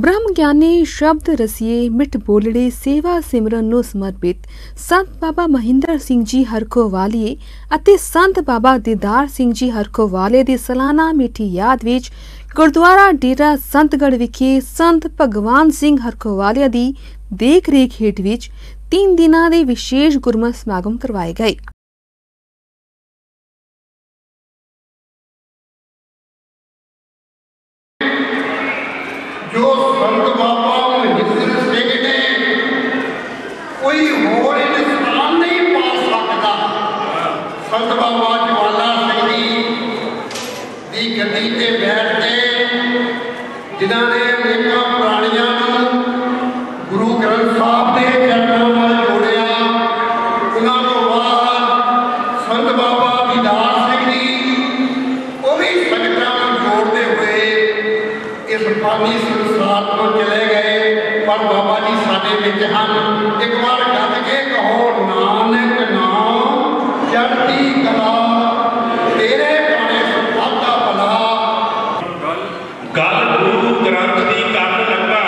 ब्रह्म ज्ञानी शब्द रसिए मिठ बोलड़े सेवा सिमरन नूं समर्पित संत बाबा महिंद्र सिंह जी हरखोवालिए अते संत बाबा दीदार सिंह जी हरखोवाले दी सालाना मिठी याद विच गुरुद्वारा डेरा संतगढ़ विखे संत भगवान सिंह हरखोवालिया दी देख रेख हेठ विच 3 दिनां दे विशेष गुरमत समागम करवाए गए। जो संत बाबा महिंद्र सिंह ने कोई होर इंसान नहीं पा सकता। संत बाबा ज्वाला सिंह दी गद्दी ते बैठ के जिन्होंने अनेकों प्राणियों गुरु ग्रंथ साहब के चरणों में जोड़िया, उन्होंने बाद संत बाबा दीदार सिंह जी वो भी संगतां जोड़ते हुए इस पानी संसार को चले गए, पर बाबा जी साडे विच हन। एक बार गज के कहो नानक नाम चढ़ती कला तेरे गाने सुभागा भला। गल गुरु ग्रंथ की करन लगा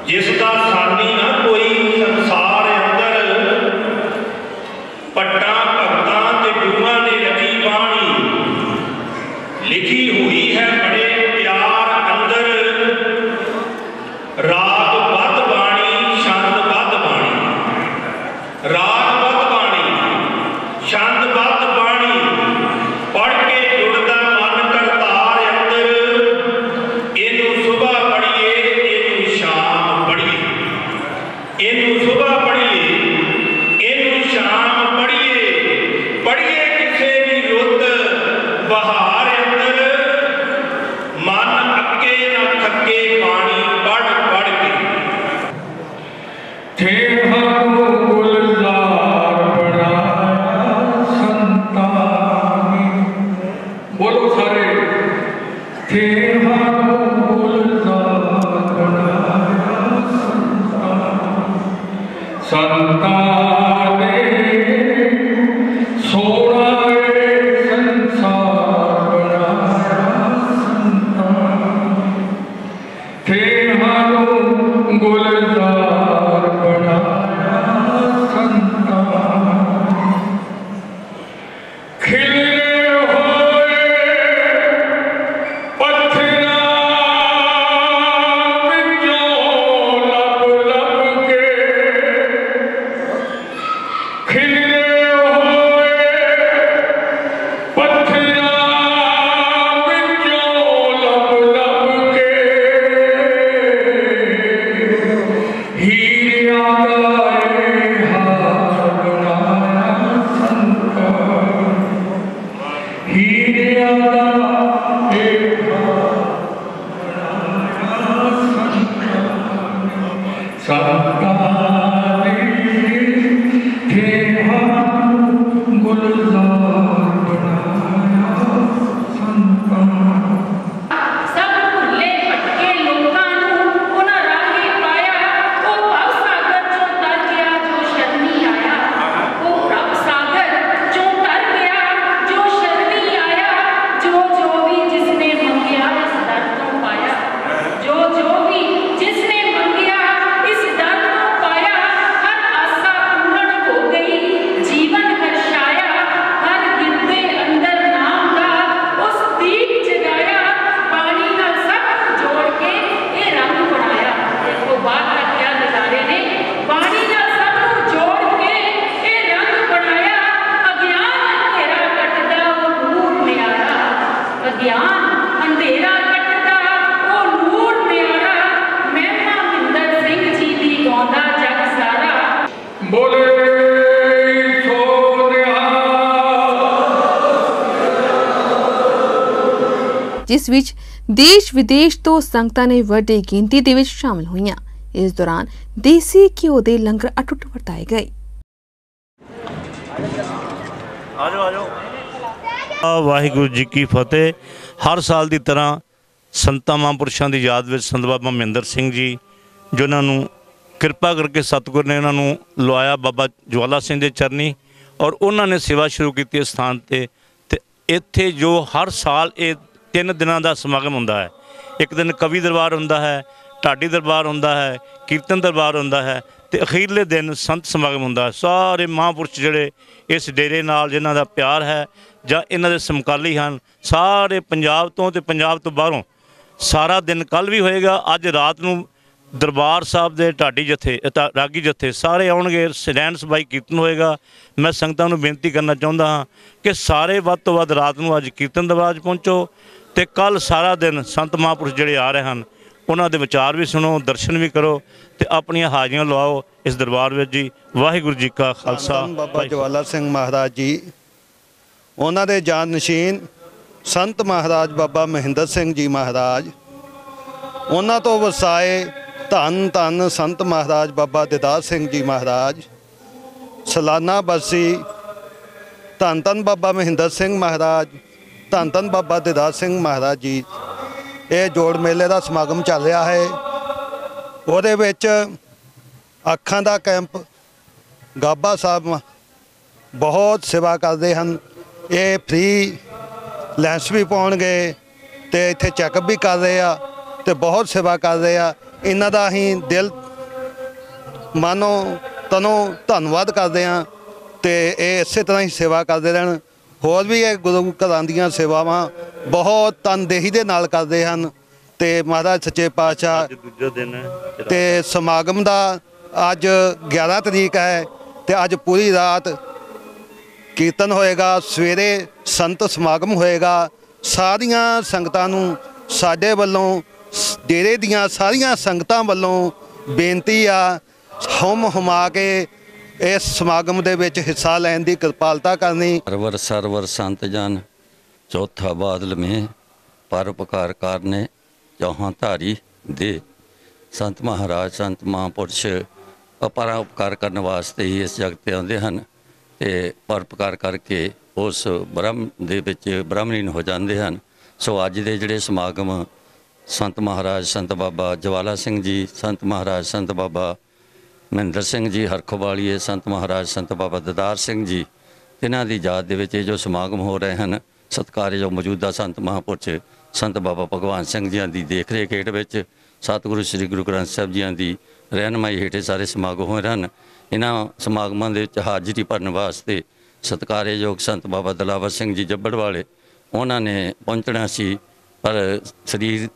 जिसका सानी ना कोई संसार अंदर पट्टा भगतां ते गुरुआं ने रची बाणी लिखी हुई है बड़े राग बद बाणी छंद बद बाणी, राग बद बाणी छंद बद बाणी पढ़ के जुड़दा मन करतार अंदर। इनू सुबह पढ़िए इनू शाम पढ़िए, इनू सुबह पढ़िए इनू शाम पढ़िए, पढ़िए किसे भी रुत बहार अंदर। मन अक्के न थके पानी पढ़ पढ़ के। बोलो सारे संता जिस विच देश विदेश तो संगतां ने वड्डी गिनती दे विच शामिल होईयां। इस दौरान देसी घिओ दे लंगर अटुट वरताए गए। वाहिगुरू जी की फतेह। हर साल की तरह संतां महापुरुषों की याद में संत बाबा महिंद्र सिंह जी जिन्होंने कृपा करके सतगुर ने उन्होंने लवाया बाबा ज्वाला सिंह के चरनी और उन्होंने सेवा शुरू की इस स्थान पर। इत्थे जो हर साल ये 3 दिनों का समागम होंदा है। ਇੱਕ ਦਿਨ ਕਵੀ ਦਰਬਾਰ ਹੁੰਦਾ ਹੈ, ਢਾਡੀ ਦਰਬਾਰ ਹੁੰਦਾ ਹੈ, ਕੀਰਤਨ ਦਰਬਾਰ ਹੁੰਦਾ ਹੈ ਤੇ ਅਖੀਰਲੇ ਦਿਨ ਸੰਤ ਸਮਾਗਮ ਹੁੰਦਾ। ਸਾਰੇ ਮਹਾਂਪੁਰਸ਼ ਜਿਹੜੇ ਇਸ ਡੇਰੇ ਨਾਲ ਜਿਨ੍ਹਾਂ ਦਾ ਪਿਆਰ ਹੈ ਜਾਂ ਇਹਨਾਂ ਦੇ ਸਮਕਾਲੀ ਹਨ, ਸਾਰੇ ਪੰਜਾਬ ਤੋਂ ਤੇ ਪੰਜਾਬ ਤੋਂ ਬਾਹਰੋਂ ਸਾਰਾ ਦਿਨ ਕੱਲ੍ਹ ਵੀ ਹੋਏਗਾ। ਅੱਜ ਰਾਤ ਨੂੰ ਦਰਬਾਰ ਸਾਹਿਬ ਦੇ ਢਾਡੀ ਜਥੇ ਰਾਗੀ ਜਥੇ ਸਾਰੇ ਆਉਣਗੇ, ਸੈਨ ਸਬਾਈ ਕੀਰਤਨ ਹੋਏਗਾ। ਮੈਂ ਸੰਗਤਾਂ ਨੂੰ ਬੇਨਤੀ ਕਰਨਾ ਚਾਹੁੰਦਾ ਹਾਂ ਕਿ ਸਾਰੇ ਵੱਧ ਤੋਂ ਵੱਧ ਰਾਤ ਨੂੰ ਅੱਜ ਕੀਰਤਨ ਦਰਬਾਰ 'ਚ ਪਹੁੰਚੋ ਤੇ ਕੱਲ੍ਹ ਸਾਰਾ ਦਿਨ ਸੰਤ ਮਹਾਂਪੁਰਸ਼ ਜਿਹੜੇ ਆ ਰਹੇ ਹਨ ਉਹਨਾਂ ਦੇ ਵਿਚਾਰ ਵੀ ਸੁਣੋ, ਦਰਸ਼ਨ ਵੀ ਕਰੋ ਤੇ ਆਪਣੀਆਂ ਹਾਜ਼ਰੀਆਂ ਲਵਾਓ ਇਸ ਦਰਬਾਰ ਵਿੱਚ ਜੀ। ਵਾਹਿਗੁਰੂ ਜੀ ਕਾ ਖਾਲਸਾ। ਬਾਬਾ ਜਵਾਲਾ ਸਿੰਘ ਮਹਾਰਾਜ ਜੀ, ਉਹਨਾਂ ਦੇ ਜਾਨਸ਼ੀਨ ਸੰਤ ਮਹਾਰਾਜ ਬਾਬਾ ਮਹਿੰਦਰ ਸਿੰਘ ਜੀ ਮਹਾਰਾਜ, ਉਹਨਾਂ ਤੋਂ ਵਸਾਏ ਧੰਨ ਧੰਨ ਸੰਤ ਮਹਾਰਾਜ ਬਾਬਾ ਦਿਦਾਰ ਸਿੰਘ ਜੀ ਮਹਾਰਾਜ, ਸਾਲਾਨਾ ਬਰਸੀ ਧੰਨ ਧੰਨ ਬਾਬਾ ਮਹਿੰਦਰ ਸਿੰਘ ਮਹਾਰਾਜ, ਧੰਨ ਧੰਨ ਬਾਬਾ ਦਿਦਾਰ ਸਿੰਘ ਮਹਾਰਾਜ ਜੀ। ਇਹ ਜੋੜ ਮੇਲੇ ਦਾ ਸਮਾਗਮ ਚੱਲ ਰਿਹਾ ਹੈ। ਉਹਦੇ ਵਿੱਚ ਅੱਖਾਂ ਦਾ ਕੈਂਪ ਗਾਬਾ ਸਾਹਿਬ ਬਹੁਤ ਸੇਵਾ ਕਰਦੇ ਹਨ। ਇਹ ਫ੍ਰੀ ਲੈਂਸ ਵੀ ਪਾਉਣਗੇ ਤੇ ਇੱਥੇ ਚੈੱਕਅਪ ਵੀ ਕਰ ਰਹੇ ਆ ਤੇ ਬਹੁਤ ਸੇਵਾ ਕਰ ਰਹੇ ਆ। ਇਹਨਾਂ ਦਾ ਅਸੀਂ ਦਿਲ ਮਾਨੋ ਤਨੋਂ ਧੰਨਵਾਦ ਕਰਦੇ ਹਾਂ ਤੇ ਇਹ ਇਸੇ ਤਰ੍ਹਾਂ ਹੀ ਸੇਵਾ ਕਰਦੇ ਰਹਿਣ। ਹੋਰ ਵੀ ਇਹ ਗੁਰੂ ਘਰਾਂ ਦੀਆਂ ਸੇਵਾਵਾਂ ਬਹੁਤ ਤਨਦੇਹੀ ਦੇ ਨਾਲ ਕਰਦੇ ਹਨ ਤੇ ਮਹਾਰਾਜ ਸੱਚੇ ਪਾਤਸ਼ਾਹ ਦੂਜਾ ਦਿਨ ਹੈ ਤੇ ਸਮਾਗਮ ਦਾ ਅੱਜ 11 ਤਰੀਕ ਹੈ ਤੇ ਅੱਜ ਪੂਰੀ ਰਾਤ ਕੀਰਤਨ ਹੋਏਗਾ, ਸਵੇਰੇ ਸੰਤ ਸਮਾਗਮ ਹੋਏਗਾ। ਸਾਰੀਆਂ ਸੰਗਤਾਂ ਨੂੰ ਸਾਡੇ ਵੱਲੋਂ, ਡੇਰੇ ਦੀਆਂ ਸਾਰੀਆਂ ਸੰਗਤਾਂ ਵੱਲੋਂ ਬੇਨਤੀ ਆ, ਹੁਮ ਹੁਮਾ ਕੇ ਇਸ ਸਮਾਗਮ ਦੇ ਵਿੱਚ ਹਿੱਸਾ ਲੈਣ ਦੀ ਕਿਰਪਾਲਤਾ ਕਰਨੀ। ਸਰਵਰ ਸਰਵਰ ਸੰਤ ਜਨ ਚੌਥਾ ਬਾਦਲ में परोपकार करने जहाँ धारी दे। संत महाराज संत महापुरुष परोपकार करने वास्ते ही इस जगत ते आउंदे हन ते परोपकार करके उस ब्रह्म दे विच ब्रह्मलीन हो जाते हैं। सो अज दे जिहड़े समागम संत महाराज संत बाबा जवाला सिंह जी, संत महाराज संत बाबा ਮਹਿੰਦਰ ਸਿੰਘ ਜੀ ਹਰਖੋਵਾਲੀਏ, ਸੰਤ ਮਹਾਰਾਜ ਸੰਤ ਬਾਬਾ ਦਿਦਾਰ ਸਿੰਘ ਜੀ, ਇਹਨਾਂ ਦੀ ਯਾਦ ਦੇ ਵਿੱਚ ਇਹ ਜੋ ਸਮਾਗਮ ਹੋ ਰਹੇ ਹਨ, ਸਤਿਕਾਰਯੋਗ ਮੌਜੂਦਾ ਸੰਤ ਮਹਾਂਪੁਰਸ਼ ਸੰਤ ਬਾਬਾ ਭਗਵਾਨ ਸਿੰਘ ਜੀਆਂ ਦੀ ਦੇਖ ਰੇਖ ਹੇਠ ਵਿੱਚ ਸਤਿਗੁਰੂ ਸ੍ਰੀ ਗੁਰੂ ਗ੍ਰੰਥ ਸਾਹਿਬ ਜੀਆਂ ਦੀ ਰਹਿਨਮਾਈ ਹੇਠ ਸਾਰੇ ਸਮਾਗਮ ਹੋ ਰਹੇ ਹਨ। ਇਹਨਾਂ ਸਮਾਗਮਾਂ ਦੇ ਵਿੱਚ ਹਾਜ਼ਰੀ ਭਰਨ ਵਾਸਤੇ ਸਤਿਕਾਰਯੋਗ ਸੰਤ ਬਾਬਾ ਦਿਲਾਵਰ ਸਿੰਘ ਜੀ ਜੱਬੜ ਵਾਲੇ ਉਹਨਾਂ ਨੇ ਪਹੁੰਚਣਾ ਸੀ, ਪਰ ਸਰੀਰ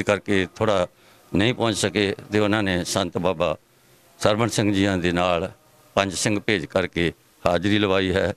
ਕਰਕੇ ਥੋੜ੍ਹਾ नहीं पहुँच सके तो उन्होंने संत बाबा सरवण सिंह जी के नाल 5 सिंह भेज करके हाज़री लवाई है।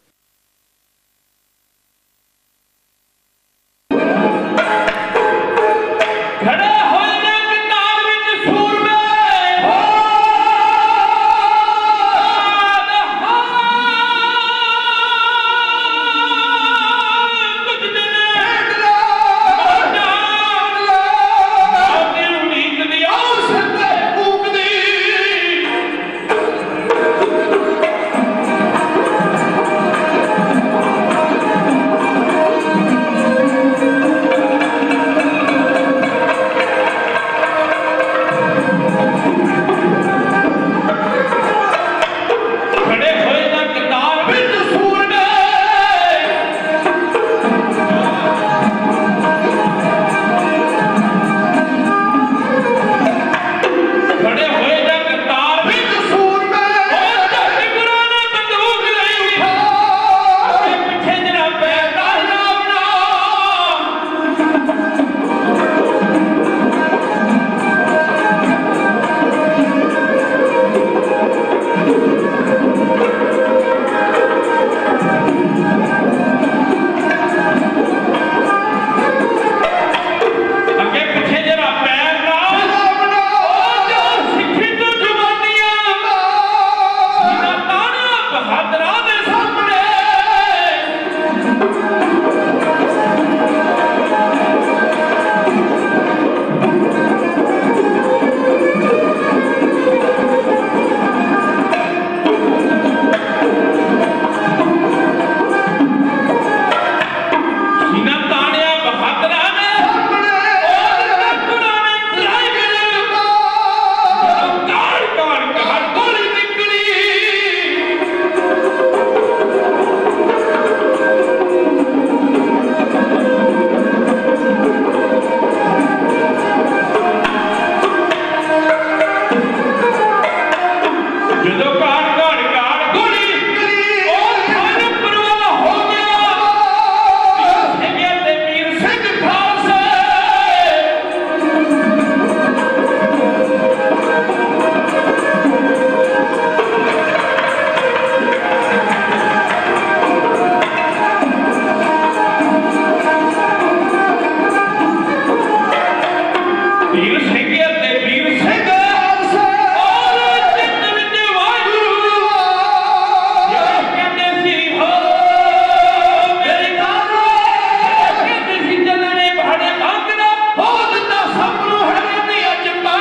ਜਦੋਂ ਘਾਟ ਘਾਟ ਘਾਟ ਗੋਲੀ ਉਹ ਥਾਨ ਪਰਵਾਹ ਹੋ ਗਿਆ ਸਿੰਘਾਂ ਤੇ ਵੀਰ ਸਿੰਘ ਖਾਲਸੇ ਵੀਰ ਸਿੰਘਾਂ ਤੇ ਵੀਰ ਸਿੰਘ ਔਰ ਚਿੱਤ ਵਿੱਚ ਵਾਹਿਗੁਰੂ ਯਾਰ ਕਹਿੰਦੇ ਸੀ ਹੋ ਮੇਰੀ ਕਾਰੋ ਕਹਿੰਦੇ ਸੀ ਚੱਲਣੇ ਭਾੜੇ ਮੰਗਣਾ ਹੋ ਦਿੱਤਾ ਸਭ ਨੂੰ ਹਰੇ ਦੀ ਅਜਮਾ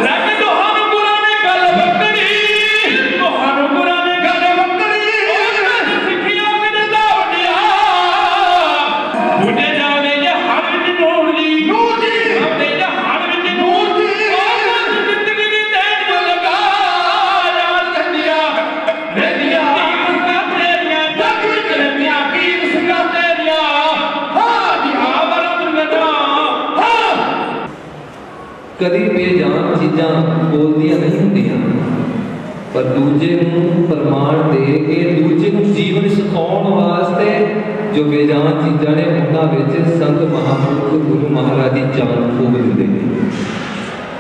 ਰੰਗ ਤੁਹਾਨੂੰ ਗੁਰਾਂ ਨੇ ਗੱਲ ਵਕੜੀ ਤੁਹਾਨੂੰ ਗੁਰਾਂ ਨੇ ਗੱਲ ਵਕੜੀ ਸਿੱਖਿਆ ਕਿਹਦਾ ਵਡਿਆ ਬੁੱਢੇ ਜਾਵੇ ਜੇ ਹਰ ਵਿੱਚ ਨੂਰ ਜੀ ਆਉਂਦੇ ਜੇ ਹਰ ਵਿੱਚ ਨੂਰ ਜੀ ਜ਼ਿੰਦਗੀ ਦੀ ਤੈਨ ਜੋ ਲਗਾ ਯਾਦ ਕੰਦੀਆਂ ਰਹਿੰਦੀਆਂ ਪੀਰ ਤੇਰੀਆਂ ਜੱਗ ਵਿੱਚ ਰਹਿੰਦੀਆਂ ਪੀਰ ਸਿੰਘਾਂ ਤੇਰੀਆਂ ਹਾਂ ਜੀ ਹਾਂ ਬਰਦਰ ਲਗਾ ਹਾਂ ਕਦੀ ਬੇਜਾਨ ਚੀਜ਼ਾਂ ਬੋਲਦੀਆਂ ਨਹੀਂ ਹੁੰਦੀਆਂ ਪਰ ਦੂਜੇ ਨੂੰ ਪ੍ਰਮਾਣ ਦੇ ਕੇ ਦੂਜੇ ਨੂੰ ਜੀਵਨ ਸਿਖਾਉਣ ਵਾਸਤੇ ਜੋ ਬੇਜਾਨ ਚੀਜ਼ਾਂ ਨੇ ਉਹਨਾਂ ਵਿੱਚ ਸੰਤ ਮਹਾਂਪੁਰਖ ਗੁਰੂ ਮਹਾਰਾਜ ਦੀ ਜਾਨ ਫੂਕ ਦਿੰਦੇ ਨੇ।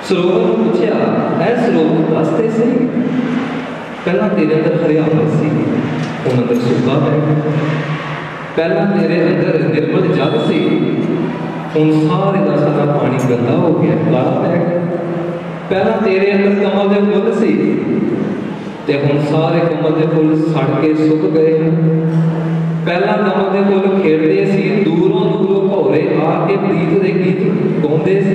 ਸਰੋਵਰ ਨੂੰ ਪੁੱਛਿਆ ਐ ਸਰੋਵਰ ਦੱਸਦੇ ਸੀ ਪਹਿਲਾਂ ਤੇਰੇ ਅੰਦਰ ਹਰਿਆਵਲ ਸੀ ਹੁਣ ਅੰਦਰ ਸੁੱਕਾ ਹੈ ਪਹਿਲਾਂ ਤੇਰੇ ਅੰਦਰ ਨਿਰਮਲ ਜਲ ਸੀ ਹੁਣ ਸਾਰੇ ਦਾ ਸਾਰਾ ਪਾਣੀ ਗੰਦਾ ਹੋ ਗਿਆ ਕਾਲਾ ਪੈ ਗਿਆ ਪਹਿਲਾਂ ਤੇਰੇ ਅੰਦਰ ਕਮਲ ਦੇ ਫੁੱਲ ਸੀ ਤੇ ਹੁਣ ਸਾਰੇ ਕਮਲ ਦੇ ਫੁੱਲ ਸੜ ਕੇ ਸੁੱਕ ਗਏ ਪਹਿਲਾਂ ਕਮਲ ਦੇ ਫੁੱਲ ਖੇਡਦੇ ਸੀ ਦੂਰੋਂ ਦੂਰੋਂ ਭੌਰੇ ਆ ਕੇ ਪ੍ਰੀਤ ਦੇ ਗੀਤ ਗਾਉਂਦੇ ਸੀ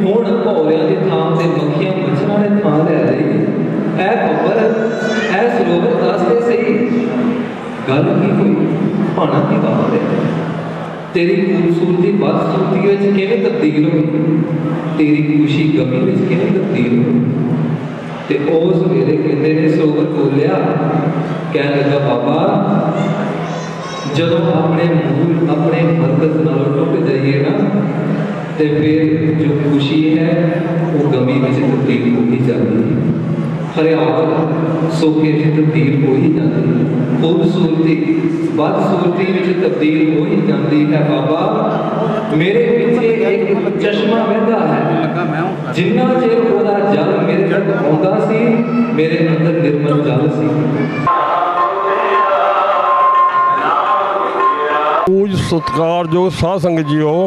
ਹੁਣ ਭੌਰਿਆਂ ਦੀ ਥਾਂ ਤੇ ਮੱਖੀਆਂ ਮੱਛਰਾਂ ਨੇ ਥਾਂ ਲੈ ਲਈ ਐ ਖਬਰ ਐ ਸਰੋਵਰ ਦੱਸਦੇ ਸਹੀ ਗੱਲ ਕੀ ਹੋਈ ਭਾਣਾ ਕੀ ਬਾਤ ਹੈ तेरी खूबसूरती बदसूरती में किवें तब्दील हुई तेरी खुशी गमी में किवें तब्दील हुई ते उस वेले कहते ने सरोवर बोलिया कह लगा बाबा जदों अपने मूल अपने मरकज नालों टुट जाइए ना ते फिर जो खुशी है वो गमी में तब्दील हो ही जाती है हरियावल सोखे में तब्दील हो ही जाती है खूबसूरती बदसूरती में तब्दील हो ही जाती है बाबा मेरे पीछे एक चश्मा बहता है जिन्ना चेर ओदा जल मेरे तक आउंदा सी मेरे अंदर निर्मल जल सी पूज सत्कारयोग साध संगत जीओ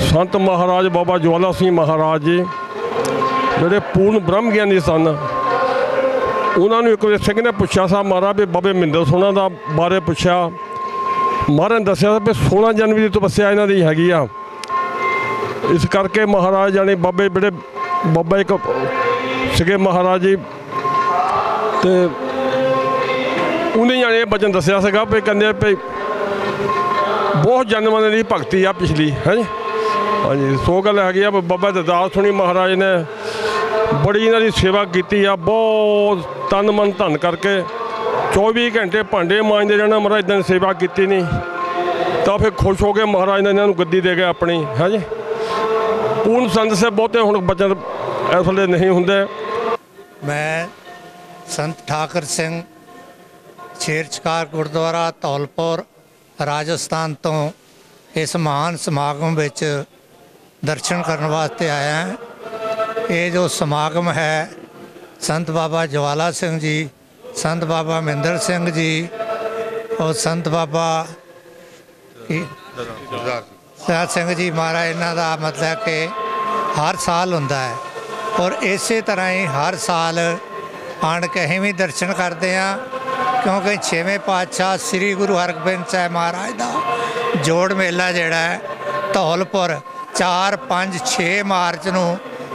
संत महाराज बाबा ज्वाला सिंह महाराज जी ਜਿਹੜੇ ਪੂਰਨ ਬ੍ਰਹਮ ਗਿਆਨੀ ਸਨ ਉਹਨਾਂ ਨੂੰ ਇੱਕ ਵਾਰ ਸਿੰਘ ਨੇ ਪੁੱਛਿਆ ਸਾ ਮਹਾਰਾਜ ਵੀ ਬਾਬੇ ਮਹਿੰਦਰ ਸੋਹਣਾ ਦਾ ਬਾਰੇ ਪੁੱਛਿਆ ਮਹਾਰਾਜ ਨੇ ਦੱਸਿਆ ਵੀ 16 ਜਨਵਰੀ ਦੀ ਤਪੱਸਿਆ ਇਹਨਾਂ ਦੀ ਹੈਗੀ ਆ ਇਸ ਕਰਕੇ ਮਹਾਰਾਜ ਜਾਣੇ ਬਾਬੇ ਜਿਹੜੇ ਬਾਬਾ ਇੱਕ ਸੀਗੇ ਮਹਾਰਾਜ ਜੀ ਤੇ ਉਹਨੇ ਜਾਣੇ ਇਹ ਬਚਨ ਦੱਸਿਆ ਸੀਗਾ ਵੀ ਕਹਿੰਦੇ ਵੀ ਬਹੁਤ ਜਨਮਾਂ ਦੀ ਭਗਤੀ ਆ ਪਿਛਲੀ ਹੈ ਜੀ ਹਾਂਜੀ ਸੋ ਗੱਲ ਹੈਗੀ ਆ ਬਾਬਾ ਦਰਦਾਸ ਸੁਣੀ ਮਹਾਰਾਜ ਨੇ बड़ी इन्हों की सेवा की बहुत तन मन धन करके 24 घंटे भांडे मांजते रहना महाराज इदा सेवा की नहीं तो फिर खुश हो गए महाराज ने इन्हों गद्दी दे गए अपनी है जी पूर्ण संत से बहुते हुण बचन इस वे नहीं होंगे। मैं संत ठाकर सिंह शेरचकार गुरुद्वारा धौलपुर राजस्थान तो इस महान समागम विच दर्शन करने वास्ते आया है। ये जो समागम है संत बाबा ज्वाला सिंह जी संत बाबा महेंद्र सिंह जी और संत बाबा दरदास सिंह जी महाराज इन्हां दा मतलब कि हर साल हुंदा है और इस तरह ही हर साल आण के असीं भी दर्शन करते हैं क्योंकि 6वें पातशाह श्री गुरु हरगोबिंद साहिब महाराज का जोड़ मेला जिहड़ा है धौलपुर 4, 5, 6 मार्च नूं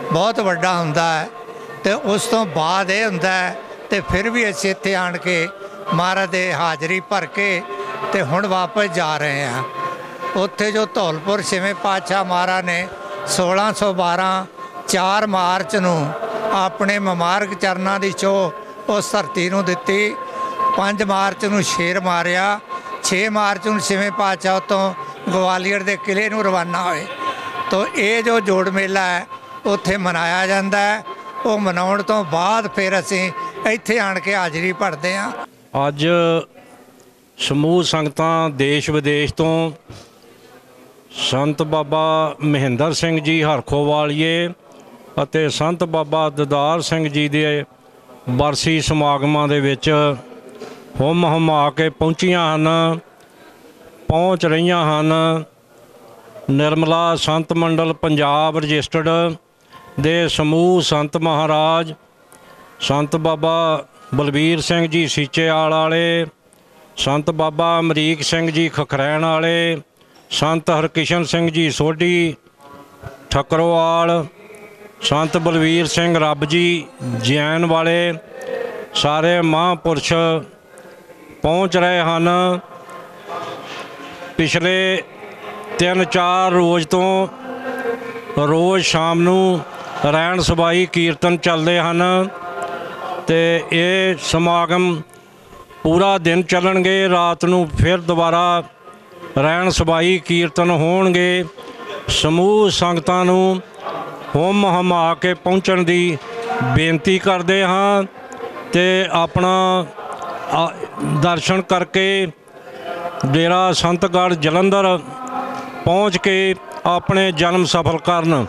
बहुत वड्डा हुंदा है तो उस तो बाद ये हुंदा है तो फिर भी असीं इत्थे आण के महाराज दे हाज़री भर के ते हुण वापस जा रहे हैं। उत्थे जो धौलपुर 6वें पातशाह महाराज ने 1612 4 मार्च नूं अपने मुबारक चरनां दी चोह उस धरती नूं दित्ती 5 मार्च नूं शेर मारिया 6 मार्च नूं 6वें पातशाह तो ग्वालियर के किले नूं रवाना होए तो ये जो जोड़ मेला है उत्थे मनाया जाता है ਉਹ ਮਨਾਉਣ ਤੋਂ ਬਾਅਦ ਫਿਰ ਅਸੀਂ ਇੱਥੇ ਆਣ ਕੇ ਹਾਜ਼ਰੀ ਭਰਦੇ ਹਾਂ। ਅੱਜ ਸਮੂਹ ਸੰਗਤਾਂ ਦੇਸ਼ ਵਿਦੇਸ਼ ਤੋਂ ਸੰਤ ਬਾਬਾ ਮਹਿੰਦਰ ਸਿੰਘ ਜੀ ਹਰਖੋਵਾਲੀਏ ਅਤੇ ਸੰਤ ਬਾਬਾ ਦਿਦਾਰ ਸਿੰਘ ਜੀ ਦੇ ਬਰਸੀ ਸਮਾਗਮਾਂ ਦੇ ਵਿੱਚ ਹੁਮ ਹੁਮਾ ਕੇ ਪਹੁੰਚੀਆਂ ਹਨ, ਪਹੁੰਚ ਰਹੀਆਂ ਹਨ। ਨਿਰਮਲਾ ਸੰਤ ਮੰਡਲ ਪੰਜਾਬ ਰਜਿਸਟਰਡ ਦੇ ਸਮੂਹ ਸੰਤ ਮਹਾਰਾਜ ਸੰਤ ਬਾਬਾ ਬਲਬੀਰ ਸਿੰਘ ਜੀ ਸੀਚੇਵਾਲ ਵਾਲੇ, ਸੰਤ ਬਾਬਾ ਅਮਰੀਕ ਸਿੰਘ ਜੀ ਖਖਰੈਣ ਵਾਲੇ, ਸੰਤ ਹਰਕਿਸ਼ਨ ਸਿੰਘ ਜੀ ਸੋਢੀ ਠਕਰੋਵਾਲ, ਸੰਤ ਬਲਵੀਰ ਸਿੰਘ ਰੱਬ ਜੀ ਜੈਨ ਵਾਲੇ, ਸਾਰੇ ਮਹਾਂਪੁਰਸ਼ ਪਹੁੰਚ ਰਹੇ ਹਨ। ਪਿਛਲੇ 3-4 ਰੋਜ਼ ਤੋਂ ਰੋਜ਼ ਸ਼ਾਮ ਨੂੰ ਰਹਿਣ ਸਬਾਈ ਕੀਰਤਨ ਚੱਲਦੇ ਹਨ ਤੇ ਇਹ ਸਮਾਗਮ ਪੂਰਾ ਦਿਨ ਚੱਲਣਗੇ। ਰਾਤ ਨੂੰ ਫਿਰ ਦੁਬਾਰਾ ਰਹਿਣ ਸਬਾਈ ਕੀਰਤਨ ਹੋਣਗੇ। ਸਮੂਹ ਸੰਗਤਾਂ ਨੂੰ ਹੁਮ ਹੁਮਾ ਕੇ ਪਹੁੰਚਣ ਦੀ ਬੇਨਤੀ ਕਰਦੇ ਹਾਂ ਤੇ ਆਪਣਾ ਦਰਸ਼ਨ ਕਰਕੇ ਡੇਰਾ ਸੰਤਗੜ੍ਹ ਜਲੰਧਰ ਪਹੁੰਚ ਕੇ ਆਪਣੇ ਜਨਮ ਸਫਲ ਕਰਨ।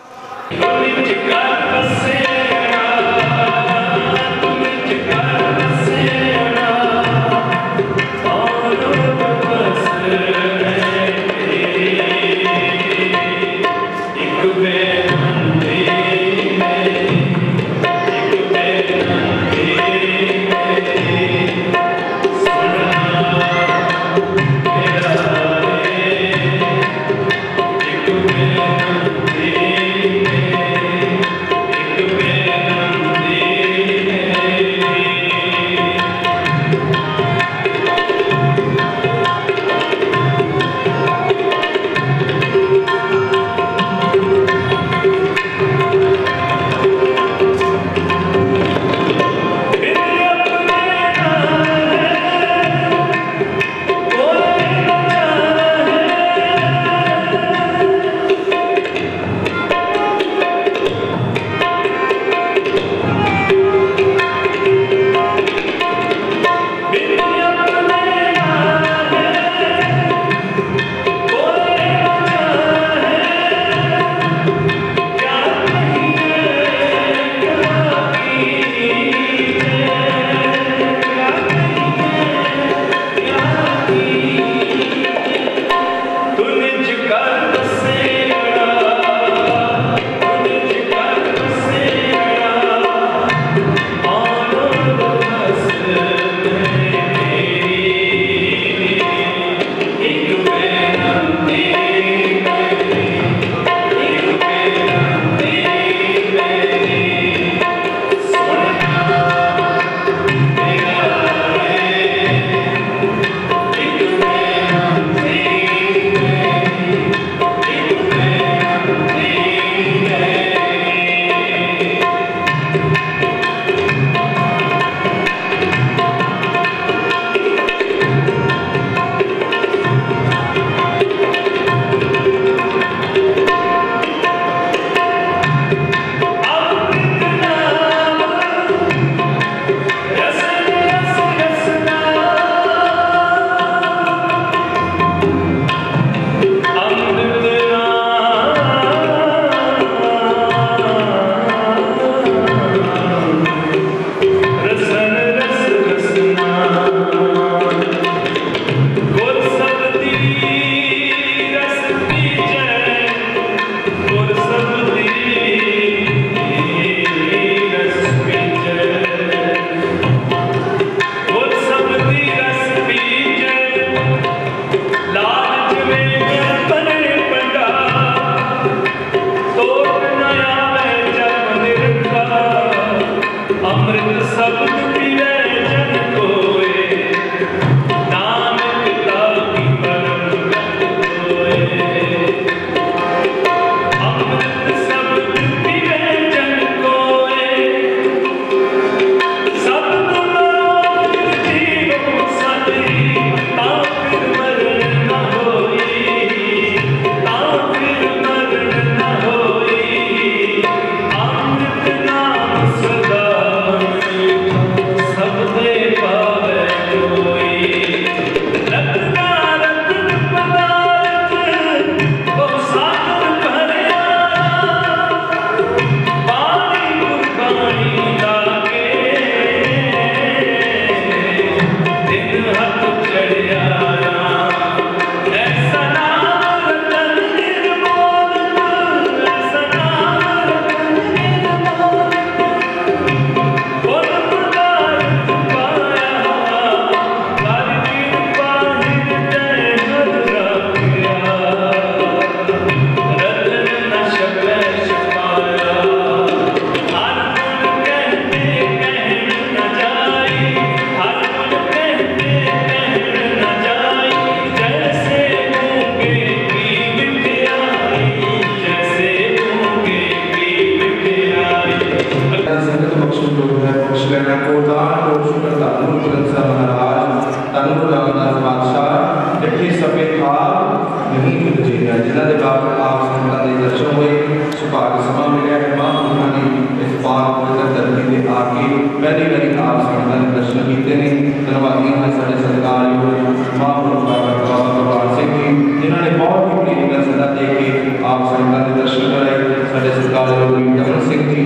एक संगत बख्शो जो है बख्श लेना कोदान और शुक्र तानु तुलसा महाराज तानु रामदास बादशाह जठी सभे खाल नहीं तुझेगा जिन्हां दे बाप आप संगतां दे दर्शन होए सुभाग समा मिलिया है महापुरुषां दी इस पाक पवित्र धरती ते आके पहली आप संगतां दे दर्शन कीते ने धन्नवादी हैं साडे सत्कारयोग महापुरुष बाबा भगवान सिंह जी जिन्हां ने बहुत ही प्रेम दा सदा दे के आप संगतां दे दर्शन कराए साडे सत्कारयोग दमन सिंह जी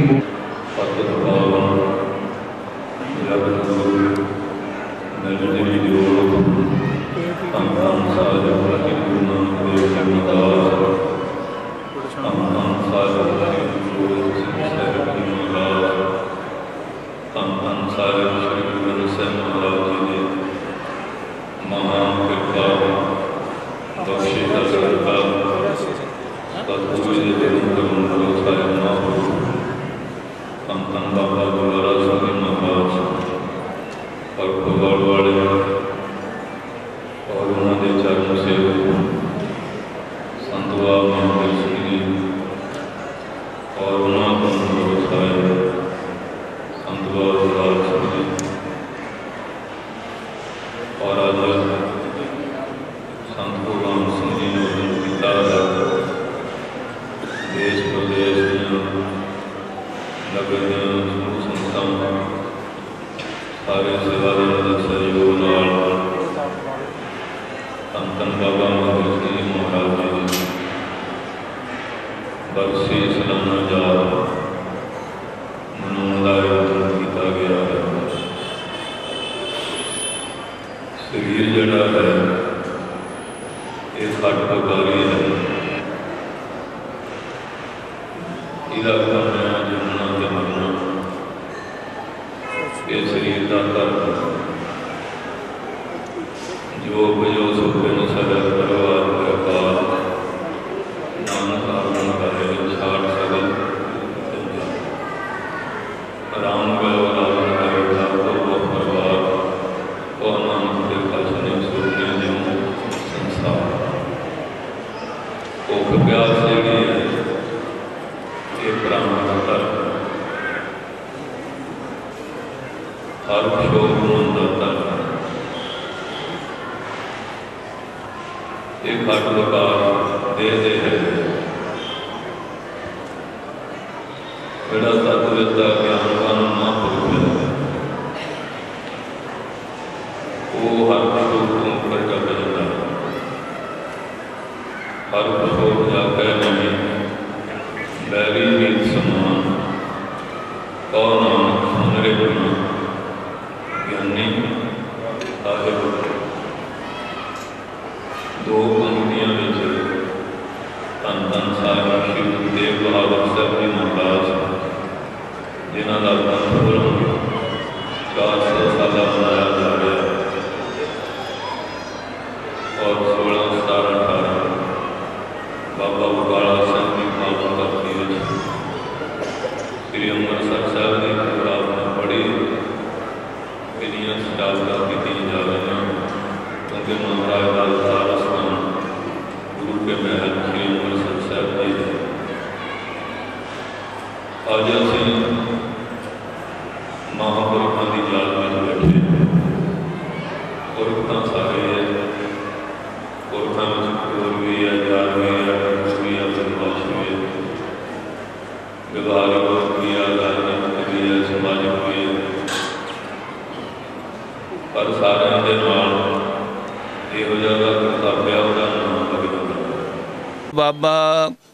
बाबा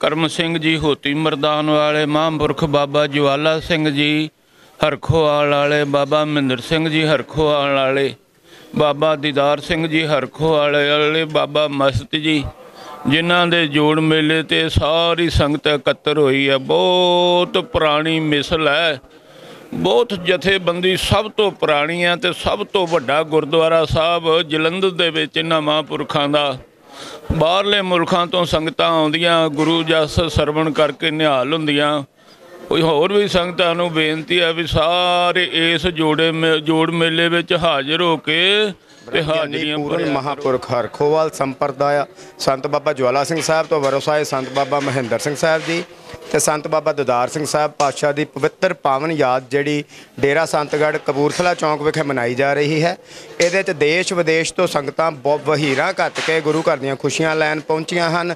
करम सिंह जी होती मरदान वाले, महापुरख बाबा ज्वाला सिंह जी हरखोवाल वाले, बाबा महिंदर सिंह जी हरखोवाल वाले, बाबा दीदार सिंह जी हरखोवाल वाले, बाबा मस्त जी जिन्हां दे जोड़ मेले ते सारी संगत एकत्र हुई है। बहुत पुरानी मिसल है, बहुत जथेबंदी सब तो पुरानी है ते सब तो वड्डा गुरुद्वारा साहब जलंधर दे विच इन्हां महापुरखां दा। बाहरले मुल्कां तो संगतां आउंदियां गुरु जस सरवण करके निहाल हुंदियां। कोई होर भी संगतां नूं बेनती है भी सारे इस जोड़ मेले विच हाजिर हो के ते हाजरियां पूर्ण महापुरख हरखोवाल संप्रदाय संत बाबा ज्वाला सिंह साहब तो वरोसाए संत बाबा महिंदर सिंह साहब जी ਤੇ ਸੰਤ ਬਾਬਾ ਦਦਾਰ ਸਿੰਘ ਸਾਹਿਬ ਪਾਤਸ਼ਾਹ ਦੀ ਪਵਿੱਤਰ ਪਾਵਨ ਯਾਦ ਜਿਹੜੀ ਡੇਰਾ ਸੰਤਗੜ੍ਹ ਕਪੂਰਥਲਾ ਚੌਂਕ ਵਿਖੇ ਮਨਾਈ ਜਾ ਰਹੀ ਹੈ। ਇਹਦੇ 'ਚ ਦੇਸ਼ ਵਿਦੇਸ਼ ਤੋਂ ਸੰਗਤਾਂ ਵਹੀਰਾਂ ਘੱਟ ਕੇ ਗੁਰੂ ਘਰ ਦੀਆਂ ਖੁਸ਼ੀਆਂ ਲੈਣ ਪਹੁੰਚੀਆਂ ਹਨ।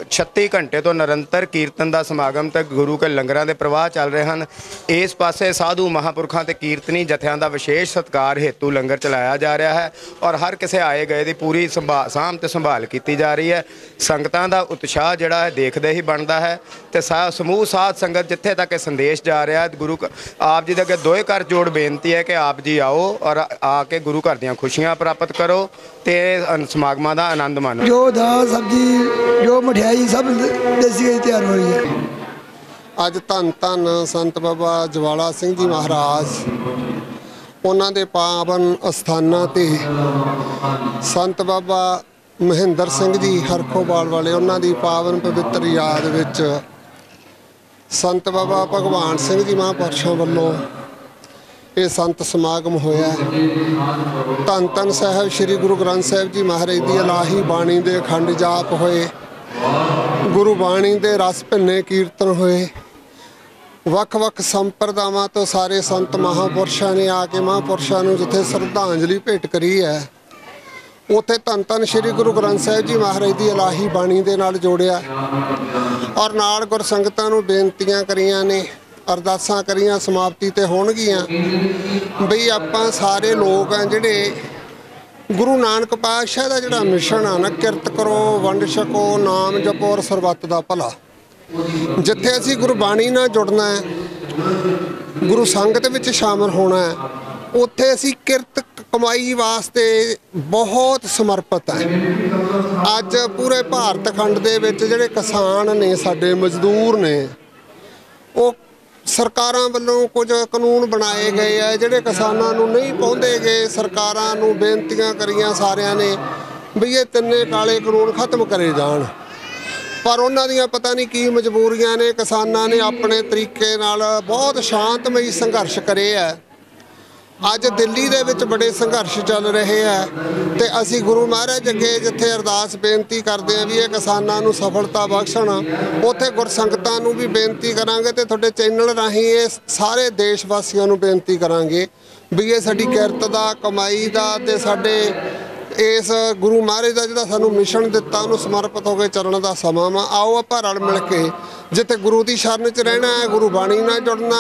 36 ਘੰਟੇ ਤੋਂ ਨਿਰੰਤਰ ਕੀਰਤਨ ਦਾ ਸਮਾਗਮ ਤੇ ਗੁਰੂ ਕੇ ਲੰਗਰਾਂ ਦੇ ਪ੍ਰਵਾਹ ਚੱਲ ਰਹੇ ਹਨ। ਇਸ ਪਾਸੇ ਸਾਧੂ ਮਹਾਂਪੁਰਖਾਂ ਤੇ ਕੀਰਤਨੀ ਜਥਿਆਂ ਦਾ ਵਿਸ਼ੇਸ਼ ਸਤਿਕਾਰ ਹੇਤੂ ਲੰਗਰ ਚਲਾਇਆ ਜਾ ਰਿਹਾ ਹੈ ਔਰ ਹਰ ਕਿਸੇ ਆਏ ਗਏ ਦੀ ਪੂਰੀ ਸਾਂਭ ਤੇ ਸੰਭਾਲ ਕੀਤੀ ਜਾ ਰਹੀ ਹੈ। ਸੰਗਤਾਂ ਦਾ ਉਤਸ਼ਾਹ ਜਿਹੜਾ ਹੈ ਦੇਖਦੇ ਹੀ ਬਣਦਾ ਹੈ ਤੇ ਸਮੂਹ ਸਾਧ ਸੰਗਤ ਜਿੱਥੇ ਤੱਕ ਇਹ ਸੰਦੇਸ਼ ਜਾ ਰਿਹਾ ਗੁਰੂ ਆਪ ਜੀ ਦੇ ਅੱਗੇ ਦੋਏ ਕਰ ਜੋੜ ਬੇਨਤੀ ਹੈ ਕਿ ਆਪ ਜੀ ਆਓ ਔਰ ਆ ਕੇ ਗੁਰੂ ਘਰ ਦੀਆਂ ਖੁਸ਼ੀਆਂ ਪ੍ਰਾਪਤ ਕਰੋ ਤੇ ਸਮਾਗਮਾਂ ਦਾ ਆਨੰਦ ਮਾਣੋ। ਜੋ ਦਾਲ ਸਬਜ਼ੀ ਜੋ ਮਠਿਆਈ ਸਭ ਦੇਸੀ ਤਿਆਰ ਹੋ ਰਹੀ ਹੈ। ਅੱਜ ਧੰਨ ਧੰਨ ਸੰਤ ਬਾਬਾ ਜਵਾਲਾ ਸਿੰਘ ਜੀ ਮਹਾਰਾਜ ਉਹਨਾਂ ਦੇ ਪਾਵਨ ਅਸਥਾਨਾਂ ਤੇ ਸੰਤ ਬਾਬਾ ਮਹਿੰਦਰ ਸਿੰਘ ਜੀ ਹਰਖੋਵਾਲ ਵਾਲੇ ਉਹਨਾਂ ਦੀ ਪਾਵਨ ਪਵਿੱਤਰ ਯਾਦ ਵਿੱਚ ਸੰਤ ਬਾਬਾ ਭਗਵਾਨ ਸਿੰਘ ਜੀ ਮਹਾਂਪੁਰਸ਼ਾਂ ਵੱਲੋਂ ਇਹ ਸੰਤ ਸਮਾਗਮ ਹੋਇਆ। ਧੰਨ ਧੰਨ ਸਾਹਿਬ ਸ੍ਰੀ ਗੁਰੂ ਗ੍ਰੰਥ ਸਾਹਿਬ ਜੀ ਮਹਾਰਾਜ ਦੀ ਇਲਾਹੀ ਬਾਣੀ ਦੇ ਅਖੰਡ ਜਾਪ ਹੋਏ, ਗੁਰੂ ਬਾਣੀ ਦੇ ਰਸ ਭਿੰਨੇ ਕੀਰਤਨ ਹੋਏ। ਵੱਖ-ਵੱਖ ਸੰਪਰਦਾਵਾਂ ਤੋਂ ਸਾਰੇ ਸੰਤ ਮਹਾਂਪੁਰਸ਼ਾਂ ਨੇ ਆ ਕੇ ਮਹਾਂਪੁਰਸ਼ਾਂ ਨੂੰ ਜਿੱਥੇ ਸ਼ਰਧਾਂਜਲੀ ਭੇਟ ਕਰੀ ਹੈ ਉੱਥੇ ਧੰਨ ਧੰਨ ਸ੍ਰੀ ਗੁਰੂ ਗ੍ਰੰਥ ਸਾਹਿਬ ਜੀ ਮਹਾਰਾਜ ਦੀ ਇਲਾਹੀ ਬਾਣੀ ਦੇ ਨਾਲ ਜੋੜਿਆ ਔਰ ਨਾਲ ਗੁਰਸੰਗਤਾਂ ਨੂੰ ਬੇਨਤੀਆਂ ਕਰੀਆਂ ਨੇ, ਅਰਦਾਸਾਂ ਕਰੀਆਂ। ਸਮਾਪਤੀ ਤੇ ਹੋਣਗੀਆਂ ਬਈ ਆਪਾਂ ਸਾਰੇ ਲੋਕ ਆ ਜਿਹੜੇ ਗੁਰੂ ਨਾਨਕ ਪਾਤਸ਼ਾਹ ਦਾ ਜਿਹੜਾ ਮਿਸ਼ਨ ਆ ਨਾ, ਕਿਰਤ ਕਰੋ ਵੰਡ ਛਕੋ ਨਾਮ ਜਪੋ ਔਰ ਸਰਬੱਤ ਦਾ ਭਲਾ। ਜਿੱਥੇ ਅਸੀਂ ਗੁਰਬਾਣੀ ਨਾਲ ਜੁੜਨਾ ਹੈ, ਗੁਰੂ ਸੰਗਤ ਵਿੱਚ ਸ਼ਾਮਲ ਹੋਣਾ ਹੈ, ਉੱਥੇ ਅਸੀਂ ਕਿਰਤ ਕਮਾਈ ਵਾਸਤੇ ਬਹੁਤ ਸਮਰਪਿਤ ਹੈ। ਅੱਜ ਪੂਰੇ ਭਾਰਤ ਖੰਡ ਦੇ ਵਿੱਚ ਜਿਹੜੇ ਕਿਸਾਨ ਨੇ, ਸਾਡੇ ਮਜ਼ਦੂਰ ਨੇ, ਉਹ ਸਰਕਾਰਾਂ ਵੱਲੋਂ ਕੁਝ ਕਾਨੂੰਨ ਬਣਾਏ ਗਏ ਆ ਜਿਹੜੇ ਕਿਸਾਨਾਂ ਨੂੰ ਨਹੀਂ ਪਾਉਂਦੇ ਗਏ। ਸਰਕਾਰਾਂ ਨੂੰ ਬੇਨਤੀਆਂ ਕਰੀਆਂ ਸਾਰਿਆਂ ਨੇ ਵੀ ਇਹ ਤਿੰਨੇ ਕਾਲੇ ਕਾਨੂੰਨ ਖਤਮ ਕਰੇ ਜਾਣ, ਪਰ ਉਹਨਾਂ ਦੀਆਂ ਪਤਾ ਨਹੀਂ ਕੀ ਮਜਬੂਰੀਆਂ ਨੇ। ਕਿਸਾਨਾਂ ਨੇ ਆਪਣੇ ਤਰੀਕੇ ਨਾਲ ਬਹੁਤ ਸ਼ਾਂਤਮਈ ਸੰਘਰਸ਼ ਕਰੇ ਆ। ਅੱਜ ਦਿੱਲੀ ਦੇ ਵਿੱਚ ਬੜੇ ਸੰਘਰਸ਼ ਚੱਲ ਰਹੇ ਆ ਤੇ ਅਸੀਂ ਗੁਰੂ ਮਹਾਰਾਜ ਅੱਗੇ ਜਿੱਥੇ ਅਰਦਾਸ ਬੇਨਤੀ ਕਰਦੇ ਆ ਵੀ ਇਹ ਕਿਸਾਨਾਂ ਨੂੰ ਸਫਲਤਾ ਬਖਸ਼ਣ, ਉੱਥੇ ਗੁਰਸੰਗਤਾਂ ਨੂੰ ਵੀ ਬੇਨਤੀ ਕਰਾਂਗੇ ਤੇ ਤੁਹਾਡੇ ਚੈਨਲ ਰਾਹੀਂ ਇਹ ਸਾਰੇ ਦੇਸ਼ ਵਾਸੀਆਂ ਨੂੰ ਬੇਨਤੀ ਕਰਾਂਗੇ ਵੀ ਇਹ ਸਾਡੀ ਕਿਰਤ ਦਾ, ਕਮਾਈ ਦਾ ਤੇ ਸਾਡੇ ਇਸ ਗੁਰੂ ਮਹਾਰਾਜ ਦਾ ਜਿਹੜਾ ਸਾਨੂੰ ਮਿਸ਼ਨ ਦਿੱਤਾ ਉਹਨੂੰ ਸਮਰਪਿਤ ਹੋ ਕੇ ਚੱਲਣ ਦਾ ਸਮਾਂ ਵਾ। ਆਓ ਆਪਾਂ ਰਲ ਮਿਲ ਕੇ ਜਿੱਥੇ ਗੁਰੂ ਦੀ ਸ਼ਰਨ 'ਚ ਰਹਿਣਾ ਹੈ, ਗੁਰੂ ਬਾਣੀ ਨਾਲ ਜੁੜਨਾ,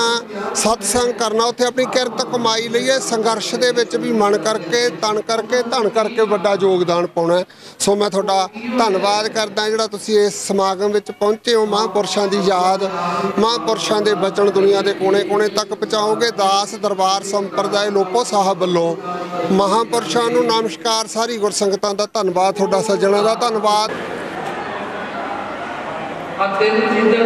ਸਤਸੰਗ ਕਰਨਾ, ਉੱਥੇ ਆਪਣੀ ਕਿਰਤ ਕਮਾਈ ਲਈਏ। ਸੰਘਰਸ਼ ਦੇ ਵਿੱਚ ਵੀ ਮਨ ਕਰਕੇ, ਤਨ ਕਰਕੇ, ਧਨ ਕਰਕੇ ਵੱਡਾ ਯੋਗਦਾਨ ਪਾਉਣਾ। ਸੋ ਮੈਂ ਤੁਹਾਡਾ ਧੰਨਵਾਦ ਕਰਦਾ ਜਿਹੜਾ ਤੁਸੀਂ ਇਸ ਸਮਾਗਮ ਵਿੱਚ ਪਹੁੰਚੇ ਹੋ। ਮਹਾਂਪੁਰਸ਼ਾਂ ਦੀ ਯਾਦ, ਮਹਾਂਪੁਰਸ਼ਾਂ ਦੇ ਬਚਨ ਦੁਨੀਆ ਦੇ ਕੋਨੇ-ਕੋਨੇ ਤੱਕ ਪਹੁੰਚਾਓਗੇ। ਦਾਸ ਦਰਬਾਰ ਸੰਪਰਦਾਇ ਲੋਪੋ ਸਾਹਿਬ ਵੱਲੋਂ ਮਹਾਂਪੁਰਸ਼ਾਂ ਨੂੰ ਨਮਸਕਾਰ। ਸਾਰੀ ਗੁਰਸੰਗਤਾਂ ਦਾ ਧੰਨਵਾਦ, ਤੁਹਾਡਾ ਸੱਜਣਾ ਦਾ ਧੰਨਵਾਦ। तीन चीज़ें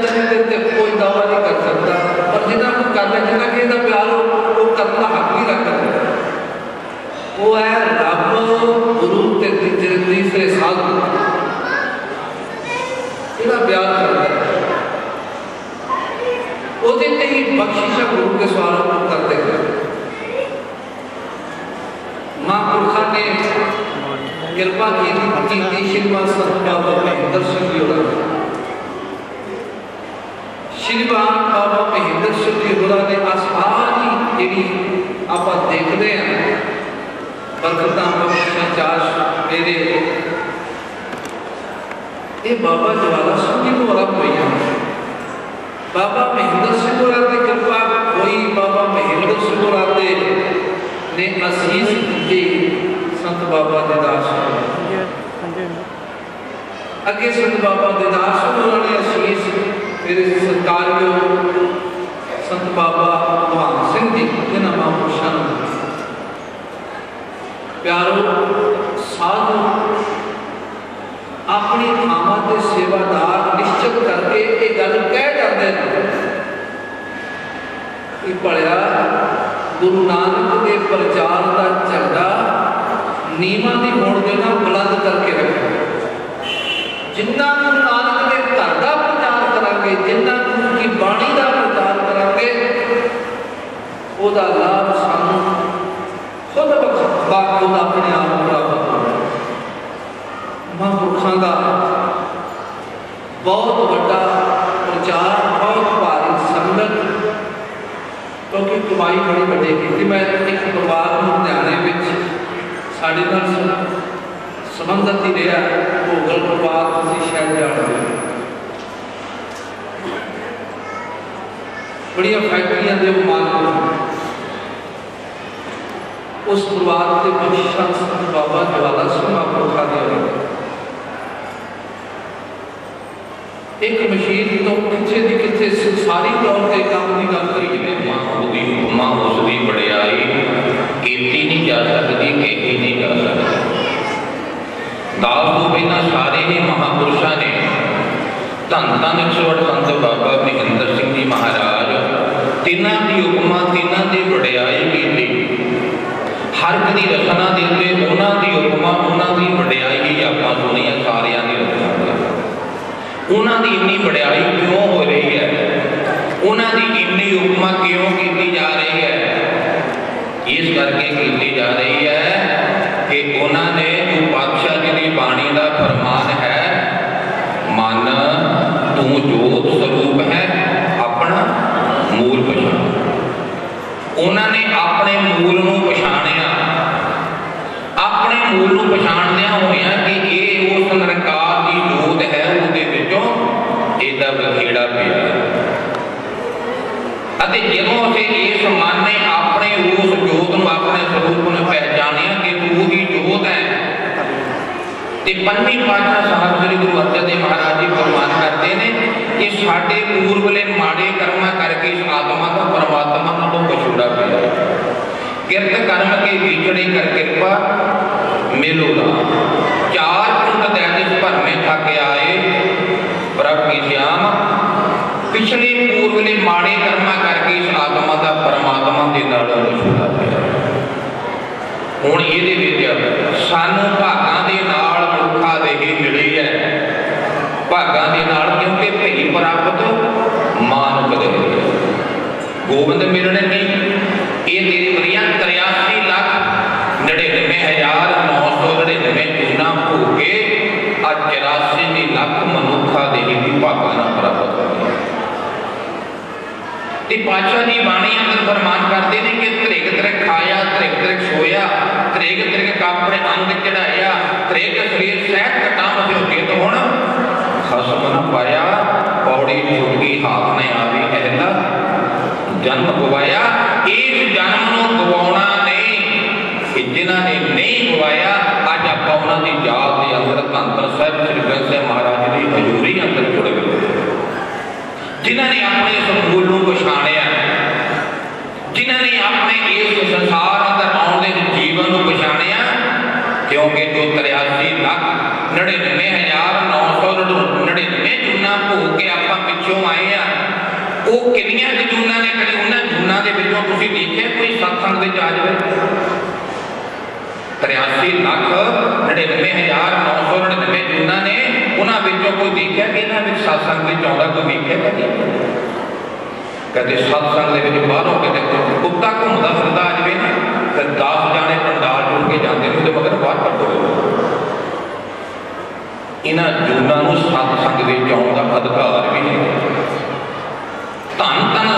कोई दावा नहीं कर सकता, पर जिन्हें को करना जिन्हें कि प्यार वो करना हक भी रखता है। वो है रब गुरु के तीसरे साधु जिन्हें प्यार करता है ਉਹਦੇ ਤੇ ਹੀ ਬਖਸ਼ਿਸ਼ ਗੁਰੂ के सवालों को करते हैं। महापुरुषों ने कृपा की श्रीमान संत बाबा महेंद्र सिंह जी होगा, श्रीमान बाबा महेंद्र सिंह जी होगा ने आसानी जी आप देखते हैं बरकत बख्शिशां चाश मेरे ये बाबा जवाला सिंह जी को आरंभ हुई है। बाबा महेंद्र सिंह होरा की कृपा हुई, बाबा महेंद्र सिंह होरा ने असीस दी संत बाबा दिदास अगे संत बाबा दिदास होरा ने असीस मेरे सरकार संत बाबा भगवान सिंह जी जिन्होंने महापुरुषों प्यारो साधु अपनी थावां ते सेवादार निश्चित करके ये गल कह जाते हैं कि भलिया गुरु नानक के प्रचार का झंडा नीवां दी होड़ दे नाल बुलंद करके रखो। जिन्ना गुरु नानक के घर का प्रचार करांगे, जिन्ना गुरु की बाणी का प्रचार करांगे, ओदा लाभ सानू खुद बाखुद अपने आप प्राप्त होगा। महापुरुषों का बहुत बड़ा प्रचार क्योंकि कमाई बड़ी वड्डी की। मैं एक परिवार लुधियाने में साढ़े नाल संबंधित ही रहा, भोगल परिवार तुसीं शायद जानते हो, बड़िया फैक्ट्रियां के मालिक। उस परिवार के बख्शा संत बाबा ज्वाला सिंह महापुरखा दे एक मशीन तो किथे दी किथे संसारी तौर पर काम की गल करी उपमा उसकी वड़ियाई कीती नहीं जा सकती, कही नहीं जा सकती। दास तो पहला सारे ही महापुरुषों ने धन धन 108 संत बाबा महेंद्र सिंह जी महाराज तिन्हां दी उपमा तिन्हां दी वड़ियाई कीती। हर एक दी रचना दे उत्ते उन्हां दी उपमा उन्हां दी वड़ियाई ही आपां सुनी है। सारियां दी रचना उन्हां दी इन्नी वड़ियाई क्यों हो रही है, उन्हां दी इन्नी उपमा क्यों की जा रही है? इस करके की जा रही है कि उन्होंने जो पातशाह जी की बाणी का फरमान है, मन तू जोत स्वरूप है अपना मूल पछाण। उन्होंने अपने मूल को पछाणिया, अपने मूल को पछाणदिया होया कि ये उस निरंकार की जोत है, उसके विचों इहदा बखेड़ा पिया। जो असीं इस मन ने अपने उस जोत को अपने स्वरूप में पहचानिया कि तू ही जोत है, तो पंजवीं पातशाह साहब श्री गुरु अर्जन देव महाराज जी फरमान करते हैं कि साडे पूर्वले माड़े कर्म करके इस आत्मा का परमात्मा को पछोड़ा पिया। किरत कर्म के विछड़े कर कृपा मिलोगा, चार पुंत दैनिक भर में थक आए प्रभ की श्याम। पिछले पूर्वले माड़े कर्म करके इस आत्मा का परमात्मा के नाल पछोड़ा पिया। हुण इहदे विच सानू भागां दे नाल मनुखा देही मिली है, भागां दे नाल क्योंकि भई प्राप्त मानुक दे गोबिंद मिलने नहीं। ये तेरी वरियां 83,99,999 चूना भोगे अज 84 लाख मनुखा देही भी भागां नाल प्राप्त होई। ते पातशाह जी बाणी अंदर फरमान करते हैं कि त्रिग त्रिग खाया, त्रिग त्रिग सोया, त्रिग त्रिग अपने अंग चढ़ाया, त्रिग शरीर सहत कटा मध्य चेत होना खसम न पाया। पौड़ी छुटकी हाथ ने आवी कहला जन्म गवाया। इस जन्म को गवाउणा नहीं, जिन्हां ने नहीं गवाया अज आपां उन्हां दी याद दे अंदर धन धन साहिब श्री गोबिंद सिंह महाराज जी की हजूरी अंदर जुड़ गए। जिन्होंने अपने इस मूल को पछाणिया, जिन्होंने अपने इस संसार अंदर आने जीवन को पछाणिया, क्योंकि जो 83,99,999 जूना भोग के आप पिछों आए हैं, वो किनिया जूना ने कभी उन्होंने जूना के विचों तुसीं देखिया कोई सत्संग में आ जाए? 83,99,999 जूना ने उन्होंने विचों कोई देखिया कि इन्होंने सत्संग में आता कोई देखिया कभी? कभी सत्संग के बाहरों कितने कुत्ता घूमता फिरता आ जाए ना, तो 10 जाने पंडाल टुट के जाते हैं, मगर बाहर कटो। इन्होंने जूना सत्संग में आने का अधिकार भी है। धन धन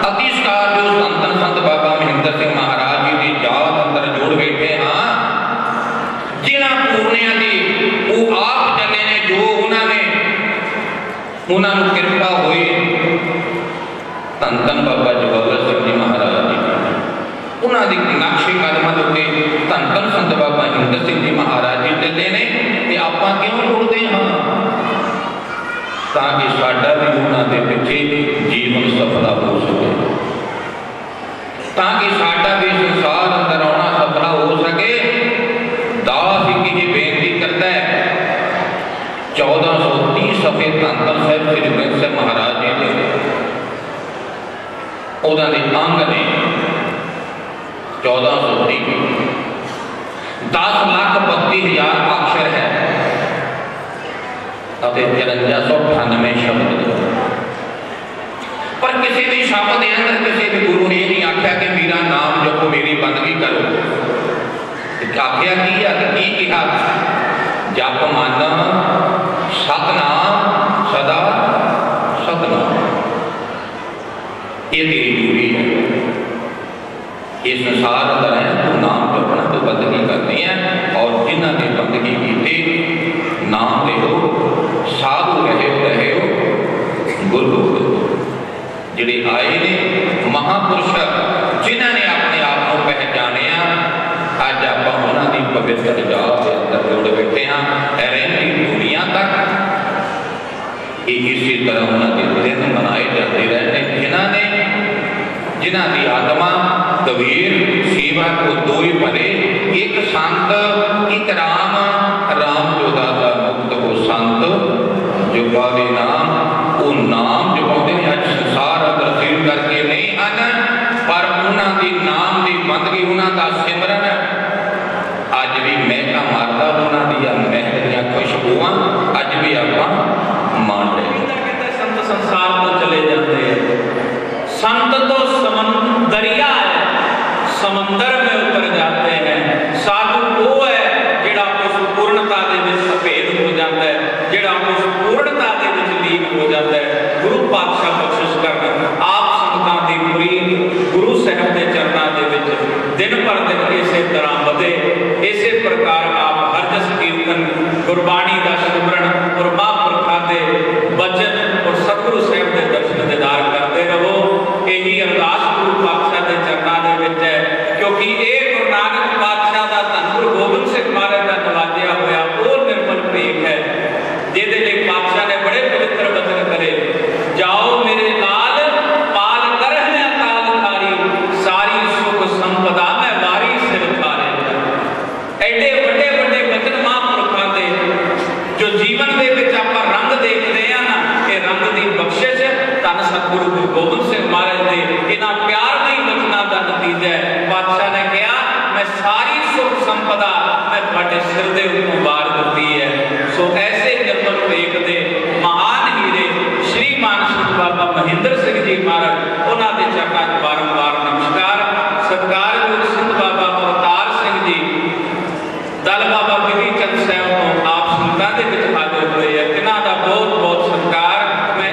अतिष्कार जो धन धन संत बाबा महेंद्र सिंह महाराज जी की याद अंदर जोड़ बैठे हाँ, जिन्होंने पूर्णिया की वो आप चले ने, जो उन्होंने कृपा हुई धन धन बाबा ज्वाला सिंह जी महाराज जी, उन्होंने नक्शे कदम के उत्ते धन धन संत बाबा महेंद्र सिंह जी महाराज जी चले ने। आप क्यों जुड़ते हाँ? ताकि साडा भी उन्होंने पिछे जीवन सफला हो सके, ताकि साडा भी संसार अंदर आना सफला हो सके। दास एक ही बेनती करता है 1430 सफे धन धन साहिब श्री गोबिंद सिंह महाराज जी ने उन्होंने अंग ने 1430 10,32,000 अक्षर है, 5398 शब्द। पर किसी भी शब्द के अंदर किसी भी गुरु ने नहीं आख्या कि मेरा नाम जपो मेरी बंदगी करो। आख्या की कहा जप मन सतनाम सदा सतनाम, ये तेरी जरूरी है। ये संसार अंदर है तो नाम जपना तो बंदगी करनी है। और जिन्होंने बंदगी की नाम ले लो, साधु रहे हो, गुरु जिहड़े आए ने महापुरुष जिन्होंने अपने आप को पहचानिया, अज आप उन्हों की पवित्र जात के अंदर जुड़ बैठे हाँ। रहती दुनिया तक इसी तरह उन्होंने दिन मनाए जाते रहने। जिन्हों की आत्मा कबीर सेवा को दो ही भरे, एक संत एक राम, राम जो दाता मुक्त हो संत जो गावे नाम। वो नाम जो कहते हैं अज संसार अंदर फील करके नहीं आना, पर उन्होंने नाम की बंदगी उन्होंने सिमरन अज भी महका मारता, उन्होंने महक खुशबुआ अज भी आप मान रहे। संत संसार तो चले जाते हैं, संत तो दरिया है, समंदर में उतर जाते हैं। साधु वो है जिहड़ा उस पूर्णता दे विच अभेद हो जाता है, जिहड़ा उस पूर्णता दे विच लीन हो जाता है। गुरु पातशाह बख्शिश करन आप संगतां दी मुरीद गुरु साहब के चरणों के विच दिन पर दिन इसे तरह वधे। इसे प्रकार आप हर जस कीर्तन गुरबाणी का सिमरन और महापुरखा के वचन और सतगुरु साहब के दर्शन दीदार करते रहो। यही अरदास गुरु पातशाह के चरणों के विच है, क्योंकि ये गुरु नानक पातशाह का धन गुरु गोबिंद सिंह महाराज का नवाजिया होया वो निर्मल भेख है, जिहदे लई पातशाह ने बड़े पवित्र वचन करे। जाओ मेरे नाल पाल करह अकाल कारी, सारी सुख संपदा मैं वारी सिर थारे। एडे बड़े बड़े वचन महापुरखों के जो जीवन के विच आपां रंग देखते हैं ना, ये रंग की बख्शिश धन सतगुरु गुरु गोबिंद सिंह महाराज के इन्हां प्यारमयी वचनों का नतीजा है। पातशाह ने कहा मैं सारी सुख संपदा मैं तुहाडे सिर दे उत्तों वार दित्ती है। सो ऐसे निर्मल भेख दे महान हीरे श्री मान संत बाबा महेंद्र सिंह जी महाराज, उन्होंने चरणों में बारंबार नमस्कार। सत्कारयोग संत बाबा अवतार सिंह जी दल बाबा बिधि चंद साहब को आप संतां दे विच हाजिर होए है, इन्हां दा बहुत बहुत सत्कार। मैं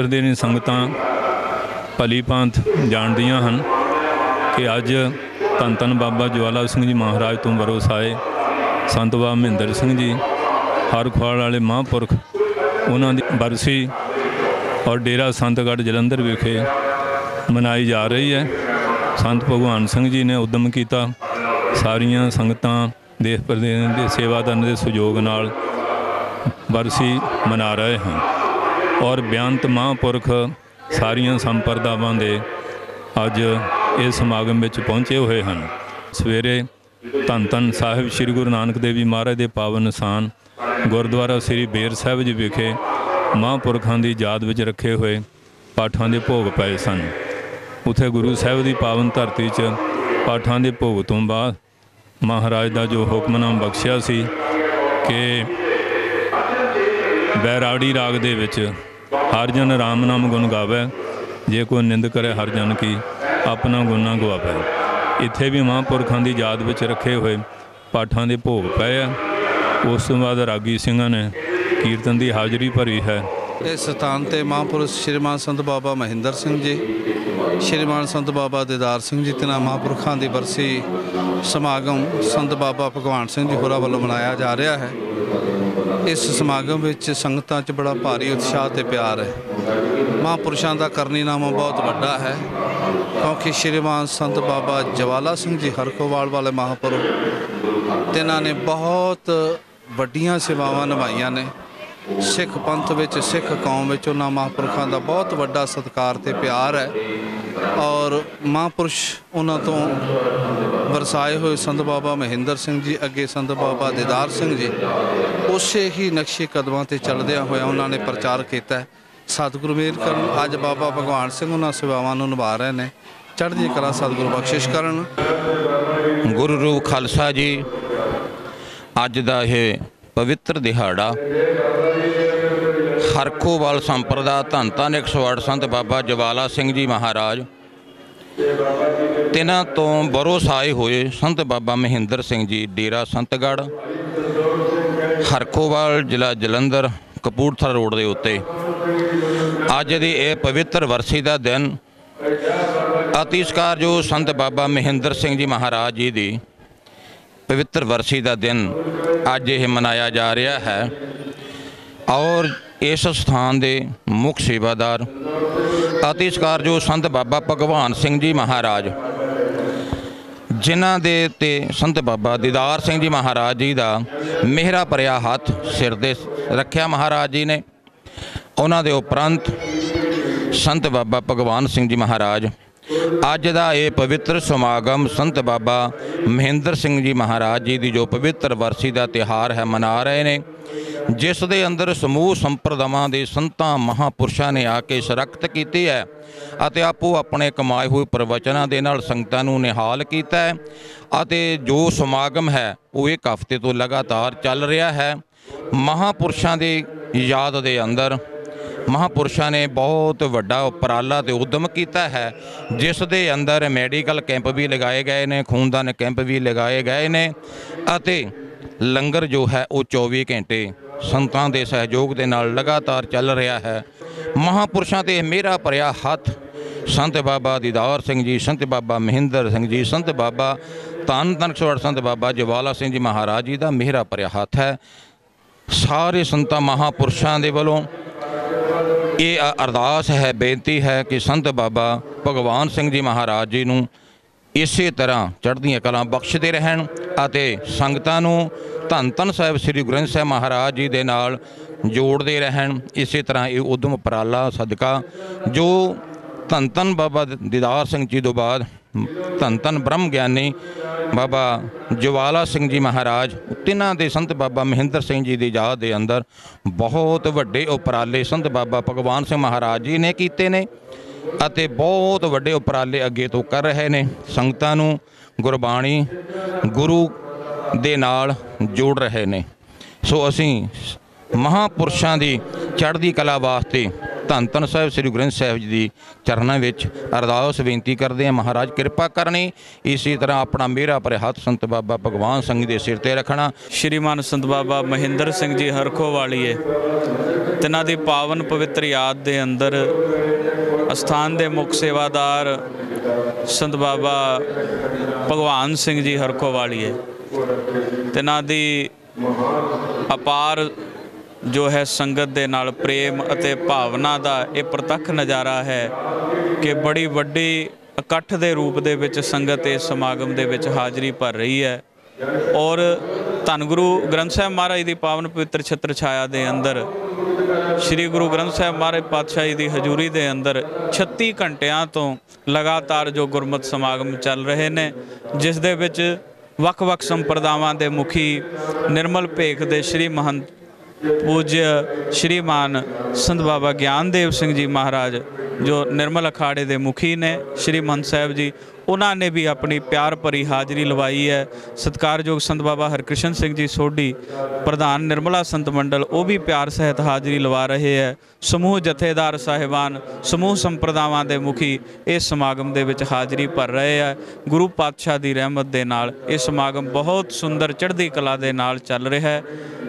ਪਰਦੇ ਦੀਆਂ ਸੰਗਤਾਂ ਭਲੀ ਭਾਂਤ ਜਾਣਦੀਆਂ ਹਨ ਕਿ ਅੱਜ ਧੰਨ ਧੰਨ ਬਾਬਾ ਜਵਾਲਾ ਸਿੰਘ ਜੀ ਮਹਾਰਾਜ ਤੋਂ ਬਰੋਸਾਏ ਸੰਤ ਬਾਬਾ ਮਹਿੰਦਰ ਸਿੰਘ ਜੀ ਹਰ ਖੁਆਲ ਵਾਲੇ ਮਹਾਂਪੁਰਖ ਉਹਨਾਂ ਦੀ ਬਰਸੀ ਔਰ ਡੇਰਾ ਸੰਤਗੜ੍ਹ ਜਲੰਧਰ ਵਿਖੇ ਮਨਾਈ ਜਾ ਰਹੀ ਹੈ। ਸੰਤ ਭਗਵਾਨ ਸਿੰਘ ਜੀ ਨੇ ਉਦਮ ਕੀਤਾ, ਸਾਰੀਆਂ ਸੰਗਤਾਂ ਦੇਸ਼ ਪ੍ਰਦੇਸ਼ ਦੇ ਸੇਵਾਦਾਰਾਂ ਦੇ ਸਹਿਯੋਗ ਨਾਲ ਬਰਸੀ ਮਨਾ ਰਹੇ ਹਨ ਔਰ ਬੇਅੰਤ ਮਹਾਂਪੁਰਖ ਸਾਰੀਆਂ ਸੰਪਰਦਾਵਾਂ ਦੇ ਅੱਜ ਇਸ ਸਮਾਗਮ ਵਿੱਚ ਪਹੁੰਚੇ ਹੋਏ ਹਨ। ਸਵੇਰੇ ਧੰਨ ਧੰਨ ਸਾਹਿਬ ਸ੍ਰੀ ਗੁਰੂ ਨਾਨਕ ਦੇਵ ਜੀ ਮਹਾਰਾਜ ਦੇ ਪਾਵਨ ਅਸਥਾਨ ਗੁਰਦੁਆਰਾ ਸ੍ਰੀ ਬੇਰ ਸਾਹਿਬ ਜੀ ਵਿਖੇ ਮਹਾਂਪੁਰਖਾਂ ਦੀ ਯਾਦ ਵਿੱਚ ਰੱਖੇ ਹੋਏ ਪਾਠਾਂ ਦੇ ਭੋਗ ਪਏ ਸਨ। ਉੱਥੇ ਗੁਰੂ ਸਾਹਿਬ ਦੀ ਪਾਵਨ ਧਰਤੀ 'ਚ ਪਾਠਾਂ ਦੇ ਭੋਗ ਤੋਂ ਬਾਅਦ ਮਹਾਰਾਜ ਦਾ ਜੋ ਹੁਕਮਨਾਮਾ ਬਖਸ਼ਿਆ ਸੀ ਕਿ ਬੈਰਾੜੀ ਰਾਗ ਦੇ ਵਿੱਚ ਹਰ ਜਨ ਰਾਮ ਨਾਮ ਗੁਣ ਗਾਵੇ, ਜੇ ਕੋਈ ਨਿੰਦ ਕਰੇ ਹਰ ਜਨ ਕੀ ਆਪਣਾ ਗੁਣਾ ਗਵਾਵੇ। ਇੱਥੇ ਵੀ ਮਹਾਂਪੁਰਖਾਂ ਦੀ ਯਾਦ ਵਿੱਚ ਰੱਖੇ ਹੋਏ ਪਾਠਾਂ ਦੇ ਭੋਗ ਪਏ ਆ। ਉਸ ਤੋਂ ਬਾਅਦ ਰਾਗੀ ਸਿੰਘਾਂ ਨੇ ਕੀਰਤਨ ਦੀ ਹਾਜ਼ਰੀ ਭਰੀ ਹੈ। ਇਸ ਸਥਾਨ 'ਤੇ ਮਹਾਂਪੁਰਖ ਸ਼੍ਰੀਮਾਨ ਸੰਤ ਬਾਬਾ ਮਹਿੰਦਰ ਸਿੰਘ ਜੀ, ਸ਼੍ਰੀਮਾਨ ਸੰਤ ਬਾਬਾ ਦੀਦਾਰ ਸਿੰਘ ਜੀ ਤਿੰਨਾਂ ਮਹਾਂਪੁਰਖਾਂ ਦੀ ਬਰਸੀ ਸਮਾਗਮ ਸੰਤ ਬਾਬਾ ਭਗਵਾਨ ਸਿੰਘ ਜੀ ਹੋਰਾਂ ਵੱਲੋਂ ਮਨਾਇਆ ਜਾ ਰਿਹਾ ਹੈ। ਇਸ ਸਮਾਗਮ ਵਿੱਚ ਸੰਗਤਾਂ 'ਚ ਬੜਾ ਭਾਰੀ ਉਤਸ਼ਾਹ ਤੇ ਪਿਆਰ ਹੈ। ਮਹਾਂਪੁਰਸ਼ਾਂ ਦਾ ਕਰਨੀਨਾਮਾ ਬਹੁਤ ਵੱਡਾ ਹੈ ਕਿਉਂਕਿ ਸ਼੍ਰੀਮਾਨ ਸੰਤ ਬਾਬਾ ਜਵਾਲਾ ਸਿੰਘ ਜੀ ਹਰਖੋਵਾਲ ਵਾਲੇ ਮਹਾਂਪੁਰਖ ਤਿੰਨਾਂ ਨੇ ਬਹੁਤ ਵੱਡੀਆਂ ਸੇਵਾਵਾਂ ਨਿਭਾਈਆਂ ਨੇ। ਸਿੱਖ ਪੰਥ ਵਿੱਚ, ਸਿੱਖ ਕੌਮ ਵਿੱਚ ਉਹਨਾਂ ਮਹਾਂਪੁਰਖਾਂ ਦਾ ਬਹੁਤ ਵੱਡਾ ਸਤਿਕਾਰ ਤੇ ਪਿਆਰ ਹੈ ਔਰ ਮਹਾਂਪੁਰਸ਼ ਉਹਨਾਂ ਤੋਂ ਵਰਸਾਏ ਹੋਏ ਸੰਤ ਬਾਬਾ ਮਹਿੰਦਰ ਸਿੰਘ ਜੀ, ਅੱਗੇ ਸੰਤ ਬਾਬਾ ਦੀਦਾਰ ਸਿੰਘ ਜੀ, ਉਸੇ ਹੀ ਨਕਸ਼ੇ ਕਦਮਾਂ 'ਤੇ ਚੱਲਦਿਆਂ ਹੋਇਆ ਉਹਨਾਂ ਨੇ ਪ੍ਰਚਾਰ ਕੀਤਾ। ਸਤਿਗੁਰੂ ਮਿਹਰ ਕਰਨ ਅੱਜ ਬਾਬਾ ਭਗਵਾਨ ਸਿੰਘ ਉਹਨਾਂ ਸੇਵਾਵਾਂ ਨੂੰ ਨਿਭਾ ਰਹੇ ਨੇ। ਚੜ੍ਹਦੀ ਕਲਾ ਸਤਿਗੁਰੂ ਬਖਸ਼ਿਸ਼ ਕਰਨ। ਗੁਰੂ ਰੂਪ ਖਾਲਸਾ ਜੀ, ਅੱਜ ਦਾ ਇਹ ਪਵਿੱਤਰ ਦਿਹਾੜਾ ਹਰਖੋਵਾਲ ਸੰਪਰਦਾ ਧੰਨ ਧੰਨ 108 ਸੰਤ ਬਾਬਾ ਜਵਾਲਾ ਸਿੰਘ ਜੀ ਮਹਾਰਾਜ ਤਿੰਨਾਂ ਤੋਂ ਬਰੋਸਾਏ ਹੋਏ ਸੰਤ ਬਾਬਾ ਮਹਿੰਦਰ ਸਿੰਘ ਜੀ ਡੇਰਾ ਸੰਤਗੜ੍ਹ ਹਰਖੋਵਾਲ ਜ਼ਿਲ੍ਹਾ ਜਲੰਧਰ ਕਪੂਰਥਲਾ ਰੋਡ ਦੇ ਉੱਤੇ ਅੱਜ ਦੀ ਇਹ ਪਵਿੱਤਰ ਵਰਸੀ ਦਾ ਦਿਨ ਅਤੀ ਸਤਿਕਾਰਯੋਗ ਸੰਤ ਬਾਬਾ ਮਹਿੰਦਰ ਸਿੰਘ ਜੀ ਮਹਾਰਾਜ ਜੀ ਦੀ ਪਵਿੱਤਰ ਵਰਸੀ ਦਾ ਦਿਨ ਅੱਜ ਇਹ ਮਨਾਇਆ ਜਾ ਰਿਹਾ ਹੈ ਔਰ ਇਸ ਸਥਾਨ ਦੇ ਮੁੱਖ ਸੇਵਾਦਾਰ ਅਤੀ ਸਤਿਕਾਰਯੋਗ ਸੰਤ ਬਾਬਾ ਭਗਵਾਨ ਸਿੰਘ ਜੀ ਮਹਾਰਾਜ, ਜਿਨ੍ਹਾਂ ਦੇ ਤੇ ਸੰਤ ਬਾਬਾ ਦੀਦਾਰ ਸਿੰਘ ਜੀ ਮਹਾਰਾਜ ਜੀ ਦਾ ਮਿਹਰਾ ਭਰਿਆ ਹੱਥ ਸਿਰ ਦੇ ਰੱਖਿਆ ਮਹਾਰਾਜ ਜੀ ਨੇ। ਉਹਨਾਂ ਦੇ ਉਪਰੰਤ ਸੰਤ ਬਾਬਾ ਭਗਵਾਨ ਸਿੰਘ ਜੀ ਮਹਾਰਾਜ ਅੱਜ ਦਾ ਇਹ ਪਵਿੱਤਰ ਸਮਾਗਮ ਸੰਤ ਬਾਬਾ ਮਹਿੰਦਰ ਸਿੰਘ ਜੀ ਮਹਾਰਾਜ ਜੀ ਦੀ ਜੋ ਪਵਿੱਤਰ ਵਰਸੀ ਦਾ ਤਿਉਹਾਰ ਹੈ ਮਨਾ ਰਹੇ ਨੇ, ਜਿਸ ਦੇ ਅੰਦਰ ਸਮੂਹ ਸੰਪਰਦਾਵਾਂ ਦੇ ਸੰਤਾਂ ਮਹਾਂਪੁਰਸ਼ਾਂ ਨੇ ਆ ਕੇ ਸ਼ਰਕਤ ਕੀਤੀ ਹੈ ਅਤੇ ਆਪੋ ਆਪਣੇ ਕਮਾਏ ਹੋਏ ਪ੍ਰਵਚਨਾਂ ਦੇ ਨਾਲ ਸੰਗਤਾਂ ਨੂੰ ਨਿਹਾਲ ਕੀਤਾ ਹੈ ਅਤੇ ਜੋ ਸਮਾਗਮ ਹੈ ਉਹ ਇੱਕ ਹਫ਼ਤੇ ਤੋਂ ਲਗਾਤਾਰ ਚੱਲ ਰਿਹਾ ਹੈ। ਮਹਾਂਪੁਰਸ਼ਾਂ ਦੀ ਯਾਦ ਦੇ ਅੰਦਰ ਮਹਾਂਪੁਰਸ਼ਾਂ ਨੇ ਬਹੁਤ ਵੱਡਾ ਉਪਰਾਲਾ ਤੇ ਉਦਮ ਕੀਤਾ ਹੈ, ਜਿਸ ਦੇ ਅੰਦਰ ਮੈਡੀਕਲ ਕੈਂਪ ਵੀ ਲਗਾਏ ਗਏ ਨੇ, ਖੂਨਦਾਨ ਕੈਂਪ ਵੀ ਲਗਾਏ ਗਏ ਨੇ ਅਤੇ ਲੰਗਰ ਜੋ ਹੈ ਉਹ 24 ਘੰਟੇ ਸੰਤਾਂ ਦੇ ਸਹਿਯੋਗ ਦੇ ਨਾਲ ਲਗਾਤਾਰ ਚੱਲ ਰਿਹਾ ਹੈ। ਮਹਾਂਪੁਰਸ਼ਾਂ 'ਤੇ ਮੇਰਾ ਭਰਿਆ ਹੱਥ ਸੰਤ ਬਾਬਾ ਦੀਦਾਰ ਸਿੰਘ ਜੀ, ਸੰਤ ਬਾਬਾ ਮਹਿੰਦਰ ਸਿੰਘ ਜੀ, ਸੰਤ ਬਾਬਾ ਧੰਨ ਧੰਨ 108 ਸੰਤ ਬਾਬਾ ਜਵਾਲਾ ਸਿੰਘ ਜੀ ਮਹਾਰਾਜ ਜੀ ਦਾ ਮੇਰਾ ਭਰਿਆ ਹੱਥ ਹੈ। ਸਾਰੇ ਸੰਤਾਂ ਮਹਾਂਪੁਰਸ਼ਾਂ ਦੇ ਵੱਲੋਂ ਇਹ ਅਰਦਾਸ ਹੈ, ਬੇਨਤੀ ਹੈ ਕਿ ਸੰਤ ਬਾਬਾ ਭਗਵਾਨ ਸਿੰਘ ਜੀ ਮਹਾਰਾਜ ਜੀ ਨੂੰ ਇਸੇ ਤਰ੍ਹਾਂ ਚੜ੍ਹਦੀਆਂ ਕਲਾਂ ਬਖਸ਼ਦੇ ਰਹਿਣ ਅਤੇ ਸੰਗਤਾਂ ਨੂੰ ਧੰਨ ਧੰਨ ਸਾਹਿਬ ਸ੍ਰੀ ਗੁਰੂ ਗ੍ਰੰਥ ਸਾਹਿਬ ਮਹਾਰਾਜ ਜੀ ਦੇ ਨਾਲ ਜੋੜਦੇ ਰਹਿਣ। ਇਸੇ ਤਰ੍ਹਾਂ ਇਹ ਉਦਮ ਉਪਰਾਲਾ ਸਦਕਾ ਜੋ ਧੰਨ ਧੰਨ ਬਾਬਾ ਦੀਦਾਰ ਸਿੰਘ ਜੀ ਤੋਂ ਬਾਅਦ ਧੰਨ ਧੰਨ ਬ੍ਰਹਮ ਗਿਆਨੀ ਬਾਬਾ ਜਵਾਲਾ ਸਿੰਘ ਜੀ ਮਹਾਰਾਜ, ਤਿੰਨਾਂ ਦੇ ਸੰਤ ਬਾਬਾ ਮਹਿੰਦਰ ਸਿੰਘ ਜੀ ਦੀ ਯਾਦ ਦੇ ਅੰਦਰ ਬਹੁਤ ਵੱਡੇ ਉਪਰਾਲੇ ਸੰਤ ਬਾਬਾ ਭਗਵਾਨ ਸਿੰਘ ਮਹਾਰਾਜ ਜੀ ਨੇ ਕੀਤੇ ਨੇ ਅਤੇ ਬਹੁਤ ਵੱਡੇ ਉਪਰਾਲੇ ਅੱਗੇ ਤੋਂ ਕਰ ਰਹੇ ਨੇ। ਸੰਗਤਾਂ ਨੂੰ ਗੁਰਬਾਣੀ ਗੁਰੂ ਦੇ ਨਾਲ ਜੋੜ ਰਹੇ ਨੇ। ਸੋ ਅਸੀਂ ਮਹਾਂਪੁਰਸ਼ਾਂ ਦੀ ਚੜ੍ਹਦੀ ਕਲਾ ਵਾਸਤੇ ਧੰਨ ਧੰਨ ਸਾਹਿਬ ਸ੍ਰੀ ਗੁਰੂ ਗ੍ਰੰਥ ਸਾਹਿਬ ਜੀ ਦੀ ਚਰਨਾਂ ਵਿੱਚ ਅਰਦਾਸ ਬੇਨਤੀ ਕਰਦੇ ਹਾਂ, ਮਹਾਰਾਜ ਕਿਰਪਾ ਕਰਨੀ। ਇਸੇ ਤਰ੍ਹਾਂ ਆਪਣਾ ਮੇਰਾ ਭਰਿਆ ਹੱਥ ਸੰਤ ਬਾਬਾ ਭਗਵਾਨ ਸਿੰਘ ਦੇ ਸਿਰ ਤੇ ਰੱਖਣਾ। ਸ਼੍ਰੀਮਾਨ ਸੰਤ ਬਾਬਾ ਮਹਿੰਦਰ ਸਿੰਘ ਜੀ ਹਰਖੋਵਾਲੀਏ तिन्हां दी पावन पवित्र याद दे अंदर अस्थान दे मुख सेवादार संत बाबा भगवान सिंह जी हरखोवालीए तिन्हां दी अपार जो है संगत दे नाल प्रेम अते भावना दा ये प्रतख नज़ारा है कि बड़ी वड्डी इकट्ठ दे रूप दे विच संगत इस समागम दे विच हाज़री भर रही है। और धन गुरु ग्रंथ साहिब महाराज की पावन पवित्र छत्र छाया दे अंदर श्री गुरु ग्रंथ साहिब महाराज पातशाही की हजूरी दे अंदर 36 घंटिया तो लगातार जो गुरमत समागम चल रहे ने, जिस दे विच वख-वख संप्रदावां दे मुखी निर्मल भेख दे श्री महंत पूज्य श्रीमान संत बाबा ज्ञानदेव सिंह जी महाराज जो निर्मल अखाड़े के मुखी ने श्री महंत साहब जी, उन्होंने भी अपनी प्यार भरी हाज़री लवाई है। सत्कारयोग संत बाबा हरकृष्ण सिंह जी सोढ़ी प्रधान निर्मला संत मंडल वो भी प्यार सहित हाज़री लवा रहे हैं। समूह जथेदार साहिबान समूह संप्रदावां दे मुखी इस समागम दे विच हाज़री भर रहे हैं। गुरु पातशाह की रहमत दे नाल ये समागम बहुत सुंदर चढ़दी कला दे नाल चल रहा है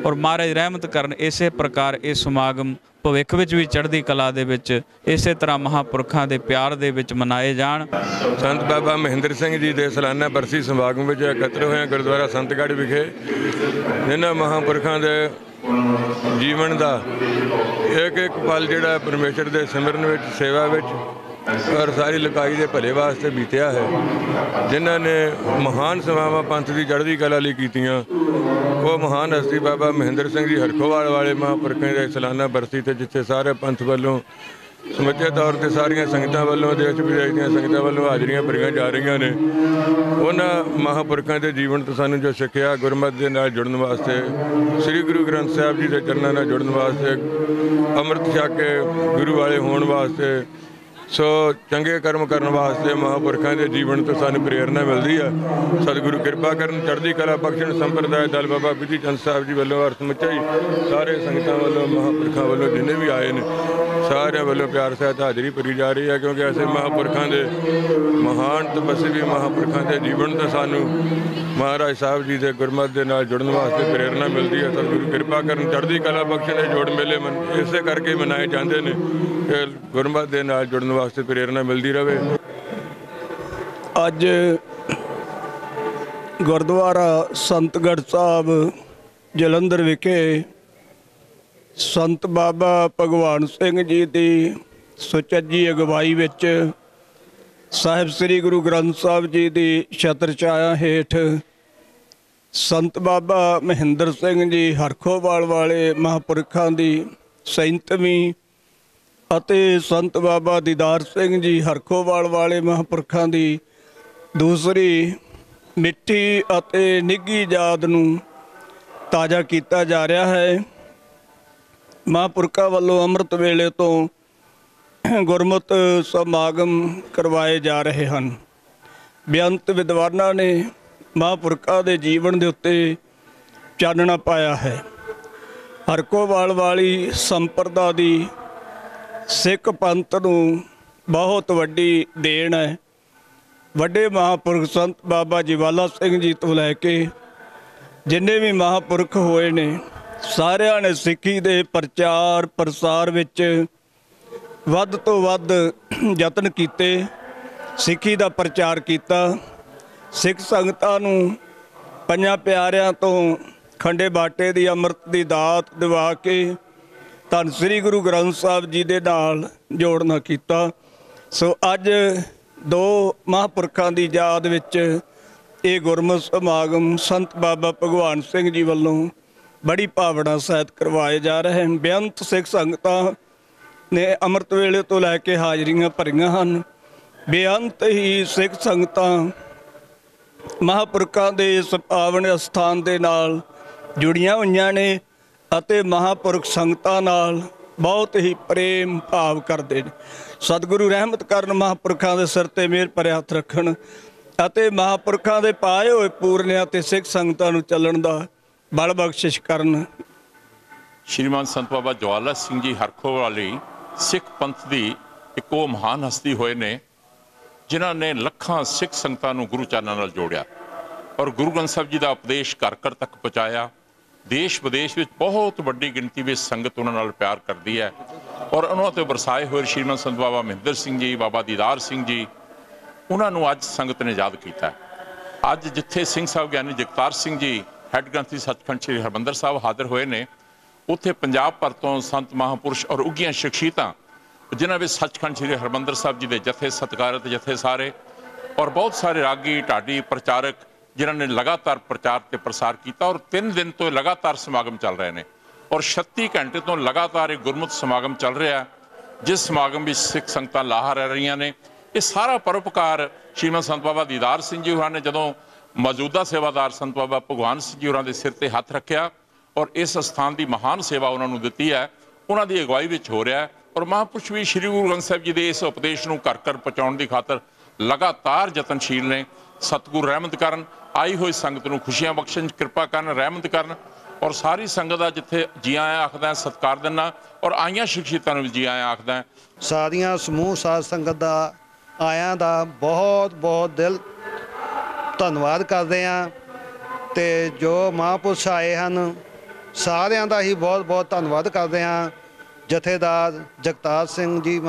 और महाराज रहमत करन इसे प्रकार ये समागम भविख विच भी चढ़दी कला दे विच इसे तरह महापुरखों के प्यार दे विच मनाए जाण। संत बाबा महिंदर सिंह जी के सालाना बरसी समागम में एकत्र हुए गुरुद्वारा संतगढ़ विखे जिन्होंने महापुरखों के जीवन का एक एक पल जिहड़ा परमेश्वर के सिमरन विच सेवा विच और सारी लुकाई के भले वास्ते बीतिया है, जिन्होंने महान सेवावां पंथ की चढ़दी कला लई कीतियां, वो महान हस्ती बाबा महिंदर सिंह जी हरखोवाल वाले महापुरखों के सालाना बरसी ते जिथे सारे पंथ वालों समੁੱਚੇ तौर पर सारिया संगतां वालों देश विदेश ਦੀਆਂ संगतां वालों हाज़रियां भरियां जा रही ने। उन्होंने महापुरखों के जीवन तो सानू जो सिक्ख्या गुरमत के नाल जुड़न वास्ते श्री गुरु ग्रंथ साहिब जी के चरणों नाल जुड़न वास्ते अमृत छक के गुरु वाले होने वास्ते सो चंगे कर्म करने वास्ते महापुरखों के जीवन तो सानू प्रेरणा मिलती है। सतगुरु कृपा करन चढ़दी कला बख्शण संप्रदाय दल बाबा विधि चंद साहब जी वालों और समुचे सारे संगतां वालों महापुरखों वालों जिन्हें भी आए हैं सारे वालों प्यार सहित हाज़री भरी जा रही है, क्योंकि ऐसे महापुरखों के महान तपस्वी महापुरखों के जीवन तो सानू महाराज साहब जी के गुरमत के नाल जुड़न वास्ते प्रेरणा मिलती है। सतगुरु कृपा करन चढ़दी कला बख्शण जोड़ मेले इसे करके मनाए जाते हैं कि गुरमत के नाल जुड़न वास्ते प्रेरणा मिलती रहे। अज गुरुद्वारा संतगढ़ साहब जलंधर विखे संत बाबा भगवान सिंह जी की सुचज्जी अगवाई विच साहिब श्री गुरु ग्रंथ साहिब जी की छत्र छाया हेठ संत बाबा महिंदर सिंह जी हरखोवाल वाले महापुरखों की 37वीं ਅਤੇ संत बाबा दीदार सिंह जी हरखोवाल वाले महापुरखों की दूसरी मिट्टी ਅਤੇ निघी याद नूं ताज़ा किया जा रहा है। महापुरखों वालों अमृत वेले तो गुरमत समागम करवाए जा रहे हैं। बेअंत विद्वानां ने महापुरखों के जीवन के उत्ते चानना पाया है। हरखोवाल वाली संप्रदा की सिख पंथ नूं बहुत वड्डी देन है। वड्डे महापुरख संत बाबा ज्वाला सिंह जी तो लैके जिन्ने भी महापुरख होए ने सारियां ने सिक्खी दे प्रचार प्रसार विच वध तो वध यतन कीते, सिक्खी दा प्रचार किया। सिख संगतां नूं पंजां प्यारियां तो खंडे बाटे दी अमृत दी दात दिवा के धन श्री गुरु ग्रंथ साहिब जी दे नाल जोड़ना किया। सो अज दो महापुरखों की याद विच ये गुरमत समागम संत बाबा भगवान सिंह जी वालों बड़ी भावना सहित करवाए जा रहे हैं। बेअंत सिख संगतां ने अमृत वेले तो लैके हाज़रियां भरियां हैं। बेअंत ही सिख संगतां महापुरखों के इस पावन अस्थान के नाल जुड़ियां हुईयां ने ਅਤੇ महापुरख संगतां नाल बहुत ही प्रेम भाव करते हैं। सतगुरु रहमत करन महापुरखों के सिर ते मेहर भरे हथ रखण ਅਤੇ महापुरखों के पाए हुए पूरनियां ते सिख संगतां नूं चलण दा बल बख्शिश करन। श्रीमान संत बाबा ज्वाला सिंह जी हरखोवाली सिख पंथ की एक वो महान हस्ती होए ने जिन्हां ने लखां सिख संगतां नूं गुरु चरनां नाल जोड़िया और गुरु ग्रंथ साहिब जी का उपदेश घर घर तक पहुँचाया। ਦੇਸ਼ ਵਿਦੇਸ਼ ਵਿੱਚ ਬਹੁਤ ਵੱਡੀ ਗਿਣਤੀ ਵਿੱਚ ਸੰਗਤ ਉਹਨਾਂ ਨਾਲ ਪਿਆਰ ਕਰਦੀ ਹੈ ਔਰ ਉਹਨਾਂ ਤੋਂ ਵਰਸਾਏ ਹੋਏ ਸ਼੍ਰੀਮੰਤ ਸੰਤ ਬਾਬਾ ਮਹਿੰਦਰ ਸਿੰਘ ਜੀ, ਬਾਬਾ ਦੀਦਾਰ ਸਿੰਘ ਜੀ, ਉਹਨਾਂ ਨੂੰ ਅੱਜ ਸੰਗਤ ਨੇ ਯਾਦ ਕੀਤਾ। ਅੱਜ ਜਿੱਥੇ ਸਿੰਘ ਸਾਹਿਬ ਗਿਆਨੀ ਜਗਤਾਰ ਸਿੰਘ ਜੀ ਹੈੱਡ ਗ੍ਰੰਥੀ ਸੱਚਖੰਡ ਸ੍ਰੀ ਹਰਿਮੰਦਰ ਸਾਹਿਬ ਹਾਜ਼ਰ ਹੋਏ ਨੇ, ਉੱਥੇ ਪੰਜਾਬ ਭਰ ਤੋਂ ਸੰਤ ਮਹਾਂਪੁਰਸ਼ ਔਰ ਉੱਘੀਆਂ ਸ਼ਖਸੀਅਤਾਂ ਜਿਨ੍ਹਾਂ ਵਿੱਚ ਸੱਚਖੰਡ ਸ੍ਰੀ ਹਰਿਮੰਦਰ ਸਾਹਿਬ ਜੀ ਦੇ ਜਥੇ ਸਤਿਕਾਰਤ ਜਥੇ ਸਾਰੇ ਔਰ ਬਹੁਤ ਸਾਰੇ ਰਾਗੀ ਢਾਡੀ ਪ੍ਰਚਾਰਕ ਜਿਨ੍ਹਾਂ ਨੇ ਲਗਾਤਾਰ ਪ੍ਰਚਾਰ ਤੇ ਪ੍ਰਸਾਰ ਕੀਤਾ ਔਰ 3 ਦਿਨ ਤੋਂ ਲਗਾਤਾਰ ਸਮਾਗਮ ਚੱਲ ਰਹੇ ਨੇ ਔਰ 36 ਘੰਟੇ ਤੋਂ ਲਗਾਤਾਰ ਇਹ ਗੁਰਮਤਿ ਸਮਾਗਮ ਚੱਲ ਰਿਹਾ, ਜਿਸ ਸਮਾਗਮ ਵਿੱਚ ਸਿੱਖ ਸੰਗਤਾਂ ਲਾਹਾ ਰਹਿ ਰਹੀਆਂ ਨੇ। ਇਹ ਸਾਰਾ ਪਰਉਪਕਾਰ ਸ਼੍ਰੀਮੰਤ ਸੰਤ ਬਾਬਾ ਦੀਦਾਰ ਸਿੰਘ ਜੀ ਹੋਰਾਂ ਨੇ ਜਦੋਂ ਮੌਜੂਦਾ ਸੇਵਾਦਾਰ ਸੰਤ ਬਾਬਾ ਭਗਵਾਨ ਸਿੰਘ ਜੀ ਹੋਰਾਂ ਦੇ ਸਿਰ ਤੇ ਹੱਥ ਰੱਖਿਆ ਔਰ ਇਸ ਸਥਾਨ ਦੀ ਮਹਾਨ ਸੇਵਾ ਉਹਨਾਂ ਨੂੰ ਦਿੱਤੀ ਹੈ, ਉਹਨਾਂ ਦੀ ਅਗਵਾਈ ਵਿੱਚ ਹੋ ਰਿਹਾ ਹੈ। ਔਰ ਮਹਾਂਪੁਰਸ਼ ਵੀ ਸ਼੍ਰੀ ਗੁਰੂ ਗ੍ਰੰਥ ਸਾਹਿਬ ਜੀ ਦੇ ਇਸ ਉਪਦੇਸ਼ ਨੂੰ ਘਰ ਘਰ ਪਹੁੰਚਾਉਣ ਦੀ ਖਾਤਰ ਲਗਾਤਾਰ ਯਤਨਸ਼ੀਲ ਨੇ। ਸਤਿਗੁਰ ਰਹਿਮਤ ਕਰਨ, ਆਈ ਹੋਈ ਸੰਗਤ ਨੂੰ ਖੁਸ਼ੀਆਂ ਬਖਸ਼ਣ, ਕਿਰਪਾ ਕਰਨ, ਰਹਿਮਤ ਕਰਨ ਔਰ ਸਾਰੀ ਸੰਗਤ ਦਾ ਜਿੱਥੇ ਜੀ ਆਇਆਂ ਆਖਦਾ ਸਤਿਕਾਰ ਦਿੰਦਾ ਔਰ ਆਈਆਂ ਸ਼ਖਸੀਅਤਾਂ ਨੂੰ ਵੀ ਜੀ ਆਇਆਂ ਆਖਦਾ। ਸਾਰੀਆਂ ਸਮੂਹ ਸਾਧ ਸੰਗਤ ਦਾ ਆਇਆਂ ਦਾ ਬਹੁਤ ਬਹੁਤ ਦਿਲ ਧੰਨਵਾਦ ਕਰਦੇ ਹਾਂ ਤੇ ਜੋ ਮਹਾਂਪੁਰਸ਼ ਆਏ ਹਨ ਸਾਰਿਆਂ ਦਾ ਹੀ ਬਹੁਤ ਬਹੁਤ ਧੰਨਵਾਦ ਕਰਦੇ ਹਾਂ। ਜਥੇਦਾਰ ਜਗਤਾਰ ਸਿੰਘ ਜੀ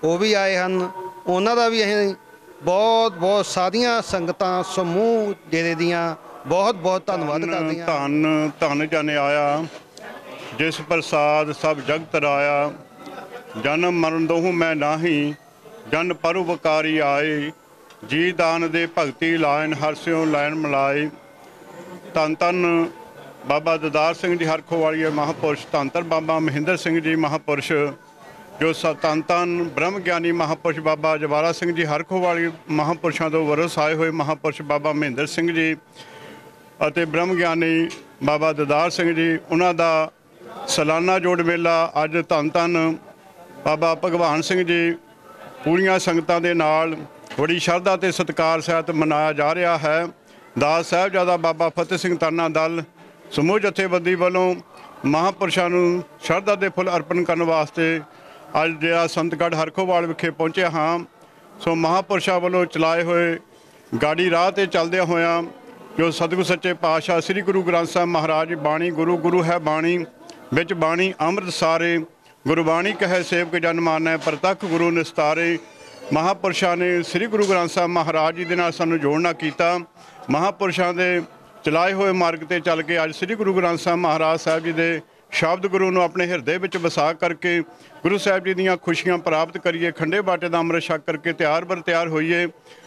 ਉਹ ਵੀ ਆਏ ਹਨ, ਉਹਨਾਂ ਦਾ ਵੀ ਅਸੀਂ ਬਹੁਤ ਬਹੁਤ ਸਾਰੀਆਂ ਸੰਗਤਾਂ ਸਮੂਹ ਡੇਰੇ ਦੀਆਂ ਬਹੁਤ ਬਹੁਤ ਧੰਨਵਾਦ ਕਰਦੇ ਹਾਂ। ਧੰਨ ਧੰਨ ਜਨ ਆਇਆ ਜਿਸ ਪ੍ਰਸਾਦ ਸਭ ਜਗਤ ਰਾਇਆ, ਜਨਮ ਮਰਨ ਦੋਹੂੰ ਮੈਂ ਨਾਹੀ, ਜਨ ਪਰਉਪਕਾਰੀ ਆਏ, ਜੀ ਦਾਨ ਦੇ ਭਗਤੀ ਲਾਇਨ ਹਰਸਿਓ ਲੈਣ ਮਿਲਾਏ। ਧੰਨ ਧੰਨ ਬਾਬਾ ਦੀਦਾਰ ਸਿੰਘ ਜੀ ਹਰਖੋਵਾਲੀਏ ਮਹਾਂਪੁਰਸ਼, ਧੰਨ ਧੰਨ ਬਾਬਾ ਮਹਿੰਦਰ ਸਿੰਘ ਜੀ ਮਹਾਂਪੁਰਸ਼, ਜੋ ਧੰਨ ਧੰਨ ਬ੍ਰਹਮ ਗਿਆਨੀ ਮਹਾਂਪੁਰਸ਼ ਬਾਬਾ ਜਵਾਲਾ ਸਿੰਘ ਜੀ ਹਰਖੋਵਾਲੀ ਮਹਾਂਪੁਰਸ਼ਾਂ ਤੋਂ ਵਰਸਾਏ ਹੋਏ ਮਹਾਂਪੁਰਸ਼ ਬਾਬਾ ਮਹਿੰਦਰ ਸਿੰਘ ਜੀ ਅਤੇ ਬ੍ਰਹਮ ਗਿਆਨੀ ਬਾਬਾ ਦੀਦਾਰ ਸਿੰਘ ਜੀ, ਉਹਨਾਂ ਦਾ ਸਾਲਾਨਾ ਜੋੜ ਮੇਲਾ ਅੱਜ ਧੰਨ ਧੰਨ ਬਾਬਾ ਭਗਵਾਨ ਸਿੰਘ ਜੀ ਪੂਰੀਆਂ ਸੰਗਤਾਂ ਦੇ ਨਾਲ ਬੜੀ ਸ਼ਰਧਾ ਤੇ ਸਤਿਕਾਰ ਸਹਿਤ ਮਨਾਇਆ ਜਾ ਰਿਹਾ ਹੈ। ਦਾਸ ਸਾਹਿਬਜ਼ਾਦਾ ਬਾਬਾ ਫਤਿਹ ਸਿੰਘ ਤਾਨਾ ਦਲ ਸਮੂਹ ਜਥੇਬੰਦੀ ਵੱਲੋਂ ਮਹਾਂਪੁਰਸ਼ਾਂ ਨੂੰ ਸ਼ਰਧਾ ਦੇ ਫੁੱਲ ਅਰਪਣ ਕਰਨ ਵਾਸਤੇ ਅੱਜ ਜਿਹੜਾ ਸੰਤਗੜ੍ਹ ਹਰਖੋਵਾਲ ਵਿਖੇ ਪਹੁੰਚੇ ਹਾਂ। ਸੋ ਮਹਾਂਪੁਰਸ਼ਾਂ ਵੱਲੋਂ ਚਲਾਏ ਹੋਏ ਗਾੜੀ ਰਾਹ 'ਤੇ ਚੱਲਦਿਆਂ ਹੋਇਆਂ ਜੋ ਸਤਿਗੁਰ ਸੱਚੇ ਪਾਤਸ਼ਾਹ ਸ੍ਰੀ ਗੁਰੂ ਗ੍ਰੰਥ ਸਾਹਿਬ ਮਹਾਰਾਜ ਬਾਣੀ ਗੁਰੂ ਗੁਰੂ ਹੈ ਬਾਣੀ ਵਿੱਚ ਬਾਣੀ ਅੰਮ੍ਰਿਤ ਸਾਰੇ, ਗੁਰਬਾਣੀ ਕਹੈ ਸੇਵਕ ਜਨ ਮਾਨੈ ਪ੍ਰਤੱਖ ਗੁਰੂ ਨਿਸਤਾਰੇ। ਮਹਾਂਪੁਰਸ਼ਾਂ ਨੇ ਸ੍ਰੀ ਗੁਰੂ ਗ੍ਰੰਥ ਸਾਹਿਬ ਮਹਾਰਾਜ ਜੀ ਦੇ ਨਾਲ ਸਾਨੂੰ ਜੋੜਨਾ ਕੀਤਾ। ਮਹਾਂਪੁਰਸ਼ਾਂ ਦੇ ਚਲਾਏ ਹੋਏ ਮਾਰਗ ਤੇ ਚੱਲ ਕੇ ਅੱਜ ਸ੍ਰੀ ਗੁਰੂ ਗ੍ਰੰਥ ਸਾਹਿਬ ਮਹਾਰਾਜ ਸਾਹਿਬ ਜੀ ਦੇ ਸ਼ਬਦ ਗੁਰੂ ਨੂੰ ਆਪਣੇ ਹਿਰਦੇ ਵਿੱਚ ਵਸਾ ਕਰਕੇ ਗੁਰੂ ਸਾਹਿਬ ਜੀ ਦੀਆਂ ਖੁਸ਼ੀਆਂ ਪ੍ਰਾਪਤ ਕਰੀਏ, ਖੰਡੇ ਬਾਟੇ ਦਾ ਅੰਮ੍ਰਿਤ ਛਕ ਕਰਕੇ ਤਿਆਰ ਬਰ ਤਿਆਰ ਹੋਈਏ।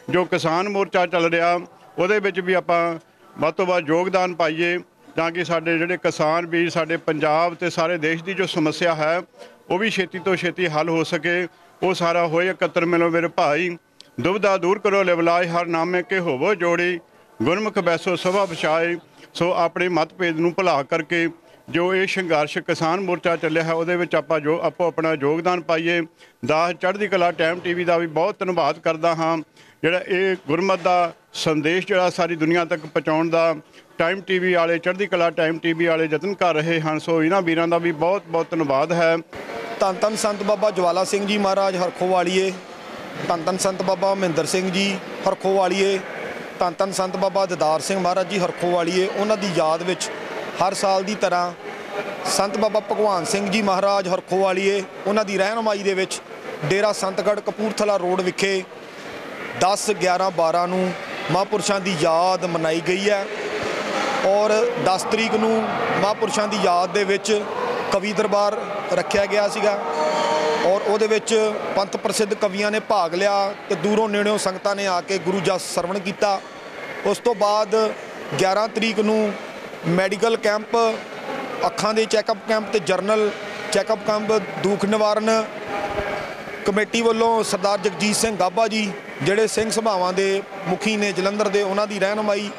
ਜੋ ਕਿਸਾਨ ਮੋਰਚਾ ਚੱਲ ਰਿਹਾ ਉਹਦੇ ਵਿੱਚ ਵੀ ਆਪਾਂ ਵੱਧ ਤੋਂ ਵੱਧ ਯੋਗਦਾਨ ਪਾਈਏ ਤਾਂ ਕਿ ਸਾਡੇ ਜਿਹੜੇ ਕਿਸਾਨ ਵੀਰ ਸਾਡੇ ਪੰਜਾਬ ਤੇ ਸਾਰੇ ਦੇਸ਼ ਦੀ ਜੋ ਸਮੱਸਿਆ ਹੈ ਉਹ ਵੀ ਛੇਤੀ ਤੋਂ ਛੇਤੀ ਹੱਲ ਹੋ ਸਕੇ। ਉਹ ਸਾਰਾ ਹੋਏ ਇਕੱਤਰ ਮਿਲੋ ਮੇਰੇ ਭਾਈ, ਦੁਬਿਧਾ ਦੂਰ ਕਰੋ ਲਿਵਲਾਏ ਹਰ ਨਾਮੇ ਕੇ ਹੋਵੋ ਜੋੜੀ, ਗੁਰਮੁਖ ਬੈਸੋ ਸਭਾ ਵਿਛਾਏ। ਸੋ ਆਪਣੇ ਮਤਭੇਦ ਨੂੰ ਭੁਲਾ ਕਰਕੇ ਜੋ ਇਹ ਸੰਘਰਸ਼ ਕਿਸਾਨ ਮੋਰਚਾ ਚੱਲਿਆ ਹੈ ਉਹਦੇ ਵਿੱਚ ਆਪਾਂ ਜੋ ਆਪੋ ਆਪਣਾ ਯੋਗਦਾਨ ਪਾਈਏ। ਦਾਸ ਚੜ੍ਹਦੀ ਕਲਾ ਟਾਈਮ TV ਦਾ ਵੀ ਬਹੁਤ ਧੰਨਵਾਦ ਕਰਦਾ ਹਾਂ, ਜਿਹੜਾ ਇਹ ਗੁਰਮਤ ਦਾ ਸੰਦੇਸ਼ ਜਿਹੜਾ ਸਾਰੀ ਦੁਨੀਆ ਤੱਕ ਪਹੁੰਚਾਉਣ ਦਾ ਟਾਈਮ TV ਵਾਲੇ ਚੜ੍ਹਦੀ ਕਲਾ ਟਾਈਮ TV ਵਾਲੇ ਯਤਨ ਕਰ ਰਹੇ ਹਨ। ਸੋ ਇਹਨਾਂ ਵੀਰਾਂ ਦਾ ਵੀ ਬਹੁਤ ਬਹੁਤ ਧੰਨਵਾਦ ਹੈ। ਧੰਨ ਧੰਨ ਸੰਤ ਬਾਬਾ ਜਵਾਲਾ ਸਿੰਘ ਜੀ ਮਹਾਰਾਜ ਹਰਖੋਵਾਲੀਏ, ਧੰਨ ਧੰਨ ਸੰਤ ਬਾਬਾ ਮਹਿੰਦਰ ਸਿੰਘ ਜੀ ਹਰਖੋਵਾਲੀਏ, ਧੰਨ ਧੰਨ ਸੰਤ ਬਾਬਾ ਦੀਦਾਰ ਸਿੰਘ ਮਹਾਰਾਜ ਜੀ ਹਰਖੋਵਾਲੀਏ। ਉਹਨਾਂ ਦੀ ਯਾਦ ਵਿੱਚ ਹਰ ਸਾਲ ਦੀ ਤਰ੍ਹਾਂ ਸੰਤ ਬਾਬਾ ਭਗਵਾਨ ਸਿੰਘ ਜੀ ਮਹਾਰਾਜ ਹਰਖੋਵਾਲੀਏ ਉਹਨਾਂ ਦੀ ਰਹਿਨੁਮਾਈ ਦੇ ਵਿੱਚ ਡੇਰਾ ਸੰਤਗੜ੍ਹ ਕਪੂਰਥਲਾ ਰੋਡ ਵਿਖੇ 10, 11, 12 ਨੂੰ ਮਹਾਂਪੁਰਸ਼ਾਂ ਦੀ ਯਾਦ ਮਨਾਈ ਗਈ ਹੈ ਔਰ 10 ਤਰੀਕ ਨੂੰ ਮਹਾਂਪੁਰਸ਼ਾਂ ਦੀ ਯਾਦ ਦੇ ਵਿੱਚ ਕਵੀ ਦਰਬਾਰ ਰੱਖਿਆ ਗਿਆ ਸੀਗਾ ਔਰ ਉਹਦੇ ਵਿੱਚ ਪੰਥ ਪ੍ਰਸਿੱਧ ਕਵੀਆਂ ਨੇ ਭਾਗ ਲਿਆ ਤੇ ਦੂਰੋਂ ਨੇੜਿਓਂ ਸੰਗਤਾਂ ਨੇ ਆ ਕੇ ਗੁਰੂ ਜਸ ਸਰਵਣ ਕੀਤਾ। ਉਸ ਤੋਂ ਬਾਅਦ 11 ਤਰੀਕ ਨੂੰ ਮੈਡੀਕਲ ਕੈਂਪ, ਅੱਖਾਂ ਦੇ ਚੈੱਕਅਪ ਕੈਂਪ ਤੇ ਜਰਨਲ ਚੈੱਕਅਪ ਕੈਂਪ ਦੁੱਖ ਨਿਵਾਰਨ ਕਮੇਟੀ ਵੱਲੋਂ ਸਰਦਾਰ ਜਗਜੀਤ ਸਿੰਘ ਗਾਬਾ ਜੀ ਜਿਹੜੇ ਸਿੰਘ ਸਭਾਵਾਂ ਦੇ ਮੁਖੀ ਨੇ ਜਲੰਧਰ ਦੇ, ਉਹਨਾਂ ਦੀ ਰਹਿਨੁਮਾਈ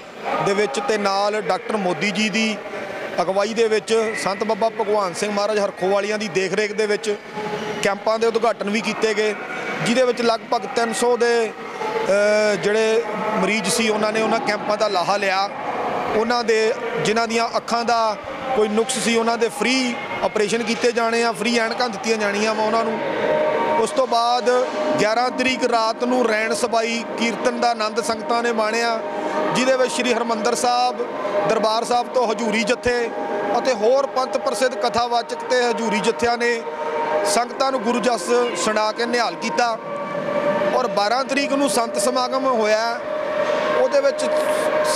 ਦੇ ਵਿੱਚ ਤੇ ਨਾਲ ਡਾਕਟਰ ਮੋਦੀ ਜੀ ਦੀ ਅਗਵਾਈ ਦੇ ਵਿੱਚ ਸੰਤ ਬਾਬਾ ਭਗਵਾਨ ਸਿੰਘ ਮਹਾਰਾਜ ਹਰਖੋਵਾਲੀਆਂ ਦੀ ਦੇਖ ਰੇਖ ਦੇ ਵਿੱਚ ਕੈਂਪਾਂ ਦੇ ਉਦਘਾਟਨ ਵੀ ਕੀਤੇ ਗਏ, ਜਿਹਦੇ ਵਿੱਚ ਲਗਭਗ 300 ਦੇ ਜਿਹੜੇ ਮਰੀਜ਼ ਸੀ ਉਹਨਾਂ ਨੇ ਉਹਨਾਂ ਕੈਂਪਾਂ ਦਾ ਲਾਹਾ ਲਿਆ। ਉਹਨਾਂ ਦੇ ਜਿਨ੍ਹਾਂ ਦੀਆਂ ਅੱਖਾਂ ਦਾ ਕੋਈ ਨੁਕਸ ਸੀ ਉਹਨਾਂ ਦੇ ਫ੍ਰੀ ਆਪਰੇਸ਼ਨ ਕੀਤੇ ਜਾਣੇ ਆ, ਫ੍ਰੀ ਐਨਕਾਂ ਦਿੱਤੀਆਂ ਜਾਣੀਆਂ ਵਾ ਉਹਨਾਂ ਨੂੰ। ਉਸ ਤੋਂ ਬਾਅਦ 11 ਤਰੀਕ ਰਾਤ ਨੂੰ ਰੈਣ ਸਬਾਈ ਕੀਰਤਨ ਦਾ ਆਨੰਦ ਸੰਗਤਾਂ ਨੇ ਮਾਣਿਆ, ਜਿਹਦੇ ਵਿੱਚ ਸ਼੍ਰੀ ਹਰਿਮੰਦਰ ਸਾਹਿਬ ਦਰਬਾਰ ਸਾਹਿਬ ਤੋਂ ਹਜੂਰੀ ਜੱਥੇ ਅਤੇ ਹੋਰ ਪੰਥ ਪ੍ਰਸਿੱਧ ਕਥਾਵਾਚਕ ਤੇ ਹਜੂਰੀ ਜੱਥਿਆਂ ਨੇ ਸੰਗਤਾਂ ਨੂੰ ਗੁਰੂ ਜਸ ਸੁਣਾ ਕੇ ਨਿਹਾਲ ਕੀਤਾ। ਔਰ 12 ਤਰੀਕ ਨੂੰ ਸੰਤ ਸਮਾਗਮ ਹੋਇਆ, ਉਹਦੇ ਵਿੱਚ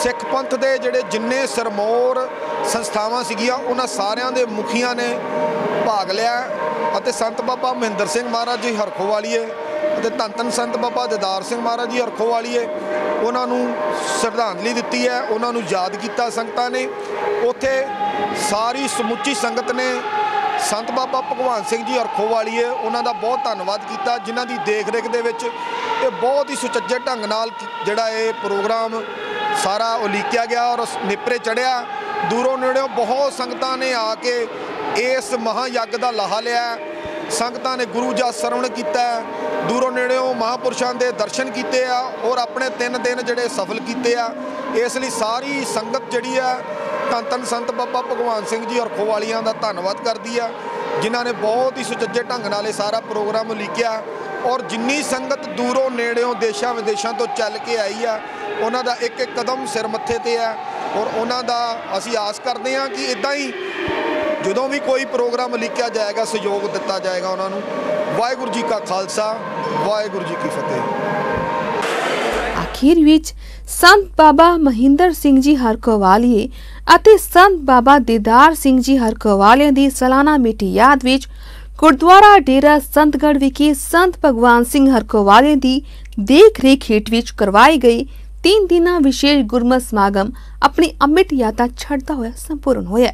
ਸਿੱਖ ਪੰਥ ਦੇ ਜਿਹੜੇ ਜਿੰਨੇ ਸਿਰਮੌਰ ਸੰਸਥਾਵਾਂ ਸੀਗੀਆਂ ਉਹਨਾਂ ਸਾਰਿਆਂ ਦੇ ਮੁਖੀਆਂ ਨੇ ਭਾਗ ਲਿਆ ਅਤੇ ਸੰਤ ਬਾਬਾ ਮਹਿੰਦਰ ਸਿੰਘ ਮਹਾਰਾਜ ਜੀ ਹਰਖੋਵਾਲੀਏ ਅਤੇ ਧੰਨ ਧੰਨ ਸੰਤ ਬਾਬਾ ਦੀਦਾਰ ਸਿੰਘ ਮਹਾਰਾਜ ਜੀ ਹਰਖੋਵਾਲੀਏ ਉਹਨਾਂ ਨੂੰ ਸ਼ਰਧਾਂਜਲੀ ਦਿੱਤੀ ਹੈ, ਉਹਨਾਂ ਨੂੰ ਯਾਦ ਕੀਤਾ ਸੰਗਤਾਂ ਨੇ। ਉੱਥੇ ਸਾਰੀ ਸਮੁੱਚੀ ਸੰਗਤ ਨੇ ਸੰਤ ਬਾਬਾ ਭਗਵਾਨ ਸਿੰਘ ਜੀ ਹਰਖੋਵਾਲੀਏ ਉਹਨਾਂ ਦਾ ਬਹੁਤ ਧੰਨਵਾਦ ਕੀਤਾ, ਜਿਨ੍ਹਾਂ ਦੀ ਦੇਖ ਰੇਖ ਦੇ ਵਿੱਚ ਇਹ ਬਹੁਤ ਹੀ ਸੁਚੱਜੇ ਢੰਗ ਨਾਲ ਜਿਹੜਾ ਇਹ ਪ੍ਰੋਗਰਾਮ ਸਾਰਾ ਉਲੀਕਿਆ ਗਿਆ ਔਰ ਨਿਪਰੇ ਚੜ੍ਹਿਆ। ਦੂਰੋਂ ਨੇੜਿਓਂ ਬਹੁਤ ਸੰਗਤਾਂ ਨੇ ਆ ਕੇ ਇਸ ਮਹਾਯੱਗ ਦਾ ਲਾਹਾ ਲਿਆ। ਸੰਗਤਾਂ ਨੇ ਗੁਰੂ ਜਸ ਸਰਵਣ ਕੀਤਾ, ਦੂਰੋਂ ਨੇੜਿਓਂ ਮਹਾਂਪੁਰਸ਼ਾਂ ਦੇ ਦਰਸ਼ਨ ਕੀਤੇ ਆ ਔਰ ਆਪਣੇ 3 ਦਿਨ ਜਿਹੜੇ ਸਫਲ ਕੀਤੇ ਆ। ਇਸ ਲਈ ਸਾਰੀ ਸੰਗਤ ਜਿਹੜੀ ਆ ਧੰਨ ਧੰਨ ਸੰਤ ਬਾਬਾ ਭਗਵਾਨ ਸਿੰਘ ਜੀ ਹਰਖੋਵਾਲੀਆਂ ਦਾ ਧੰਨਵਾਦ ਕਰਦੀ ਆ, ਜਿਨ੍ਹਾਂ ਨੇ ਬਹੁਤ ਹੀ ਸੁਚੱਜੇ ਢੰਗ ਨਾਲ ਇਹ ਸਾਰਾ ਪ੍ਰੋਗਰਾਮ ਉਲੀਕਿਆ। ਔਰ ਜਿੰਨੀ ਸੰਗਤ ਦੂਰੋਂ ਨੇੜਿਓਂ ਦੇਸ਼ਾਂ ਵਿਦੇਸ਼ਾਂ ਤੋਂ ਚੱਲ ਕੇ ਆਈ ਆ, ਉਹਨਾਂ ਦਾ ਇੱਕ ਇੱਕ ਕਦਮ ਸਿਰ ਮੱਥੇ ਤੇ ਆ ਔਰ ਉਹਨਾਂ ਦਾ ਅਸੀਂ ਆਸ ਕਰਦੇ ਹਾਂ ਕਿ ਇੱਦਾਂ ਹੀ ਜਦੋਂ ਵੀ ਕੋਈ ਪ੍ਰੋਗਰਾਮ ਲਿਖਿਆ ਜਾਏਗਾ ਸਹਿਯੋਗ ਦਿੱਤਾ ਜਾਏਗਾ ਉਹਨਾਂ ਨੂੰ। ਵਾਹਿਗੁਰੂ ਜੀ ਕਾ ਖਾਲਸਾ, ਵਾਹਿਗੁਰੂ ਜੀ ਕੀ ਫਤਿਹ। आखिर विच संत बाबा महिंदर सिंह जी हरखोवालिए ਅਤੇ संत बाबा दीदार सिंह जी हरखोवालिया ਦੀ ਸਾਲਾਨਾ ਮਿਤੀ ਯਾਦ ਵਿੱਚ ਗੁਰਦੁਆਰਾ ਡੇਰਾ ਸੰਤਗੜ੍ਹ ਵਿਖੇ संत भगवान सिंह हरखोवालिया ਦੀ देख रेख हेठ ਵਿੱਚ करवाई गई 3 दिना विशेष गुरमत समागम अपनी अमिट यात्रा छड़ता हुआ संपूर्ण होया।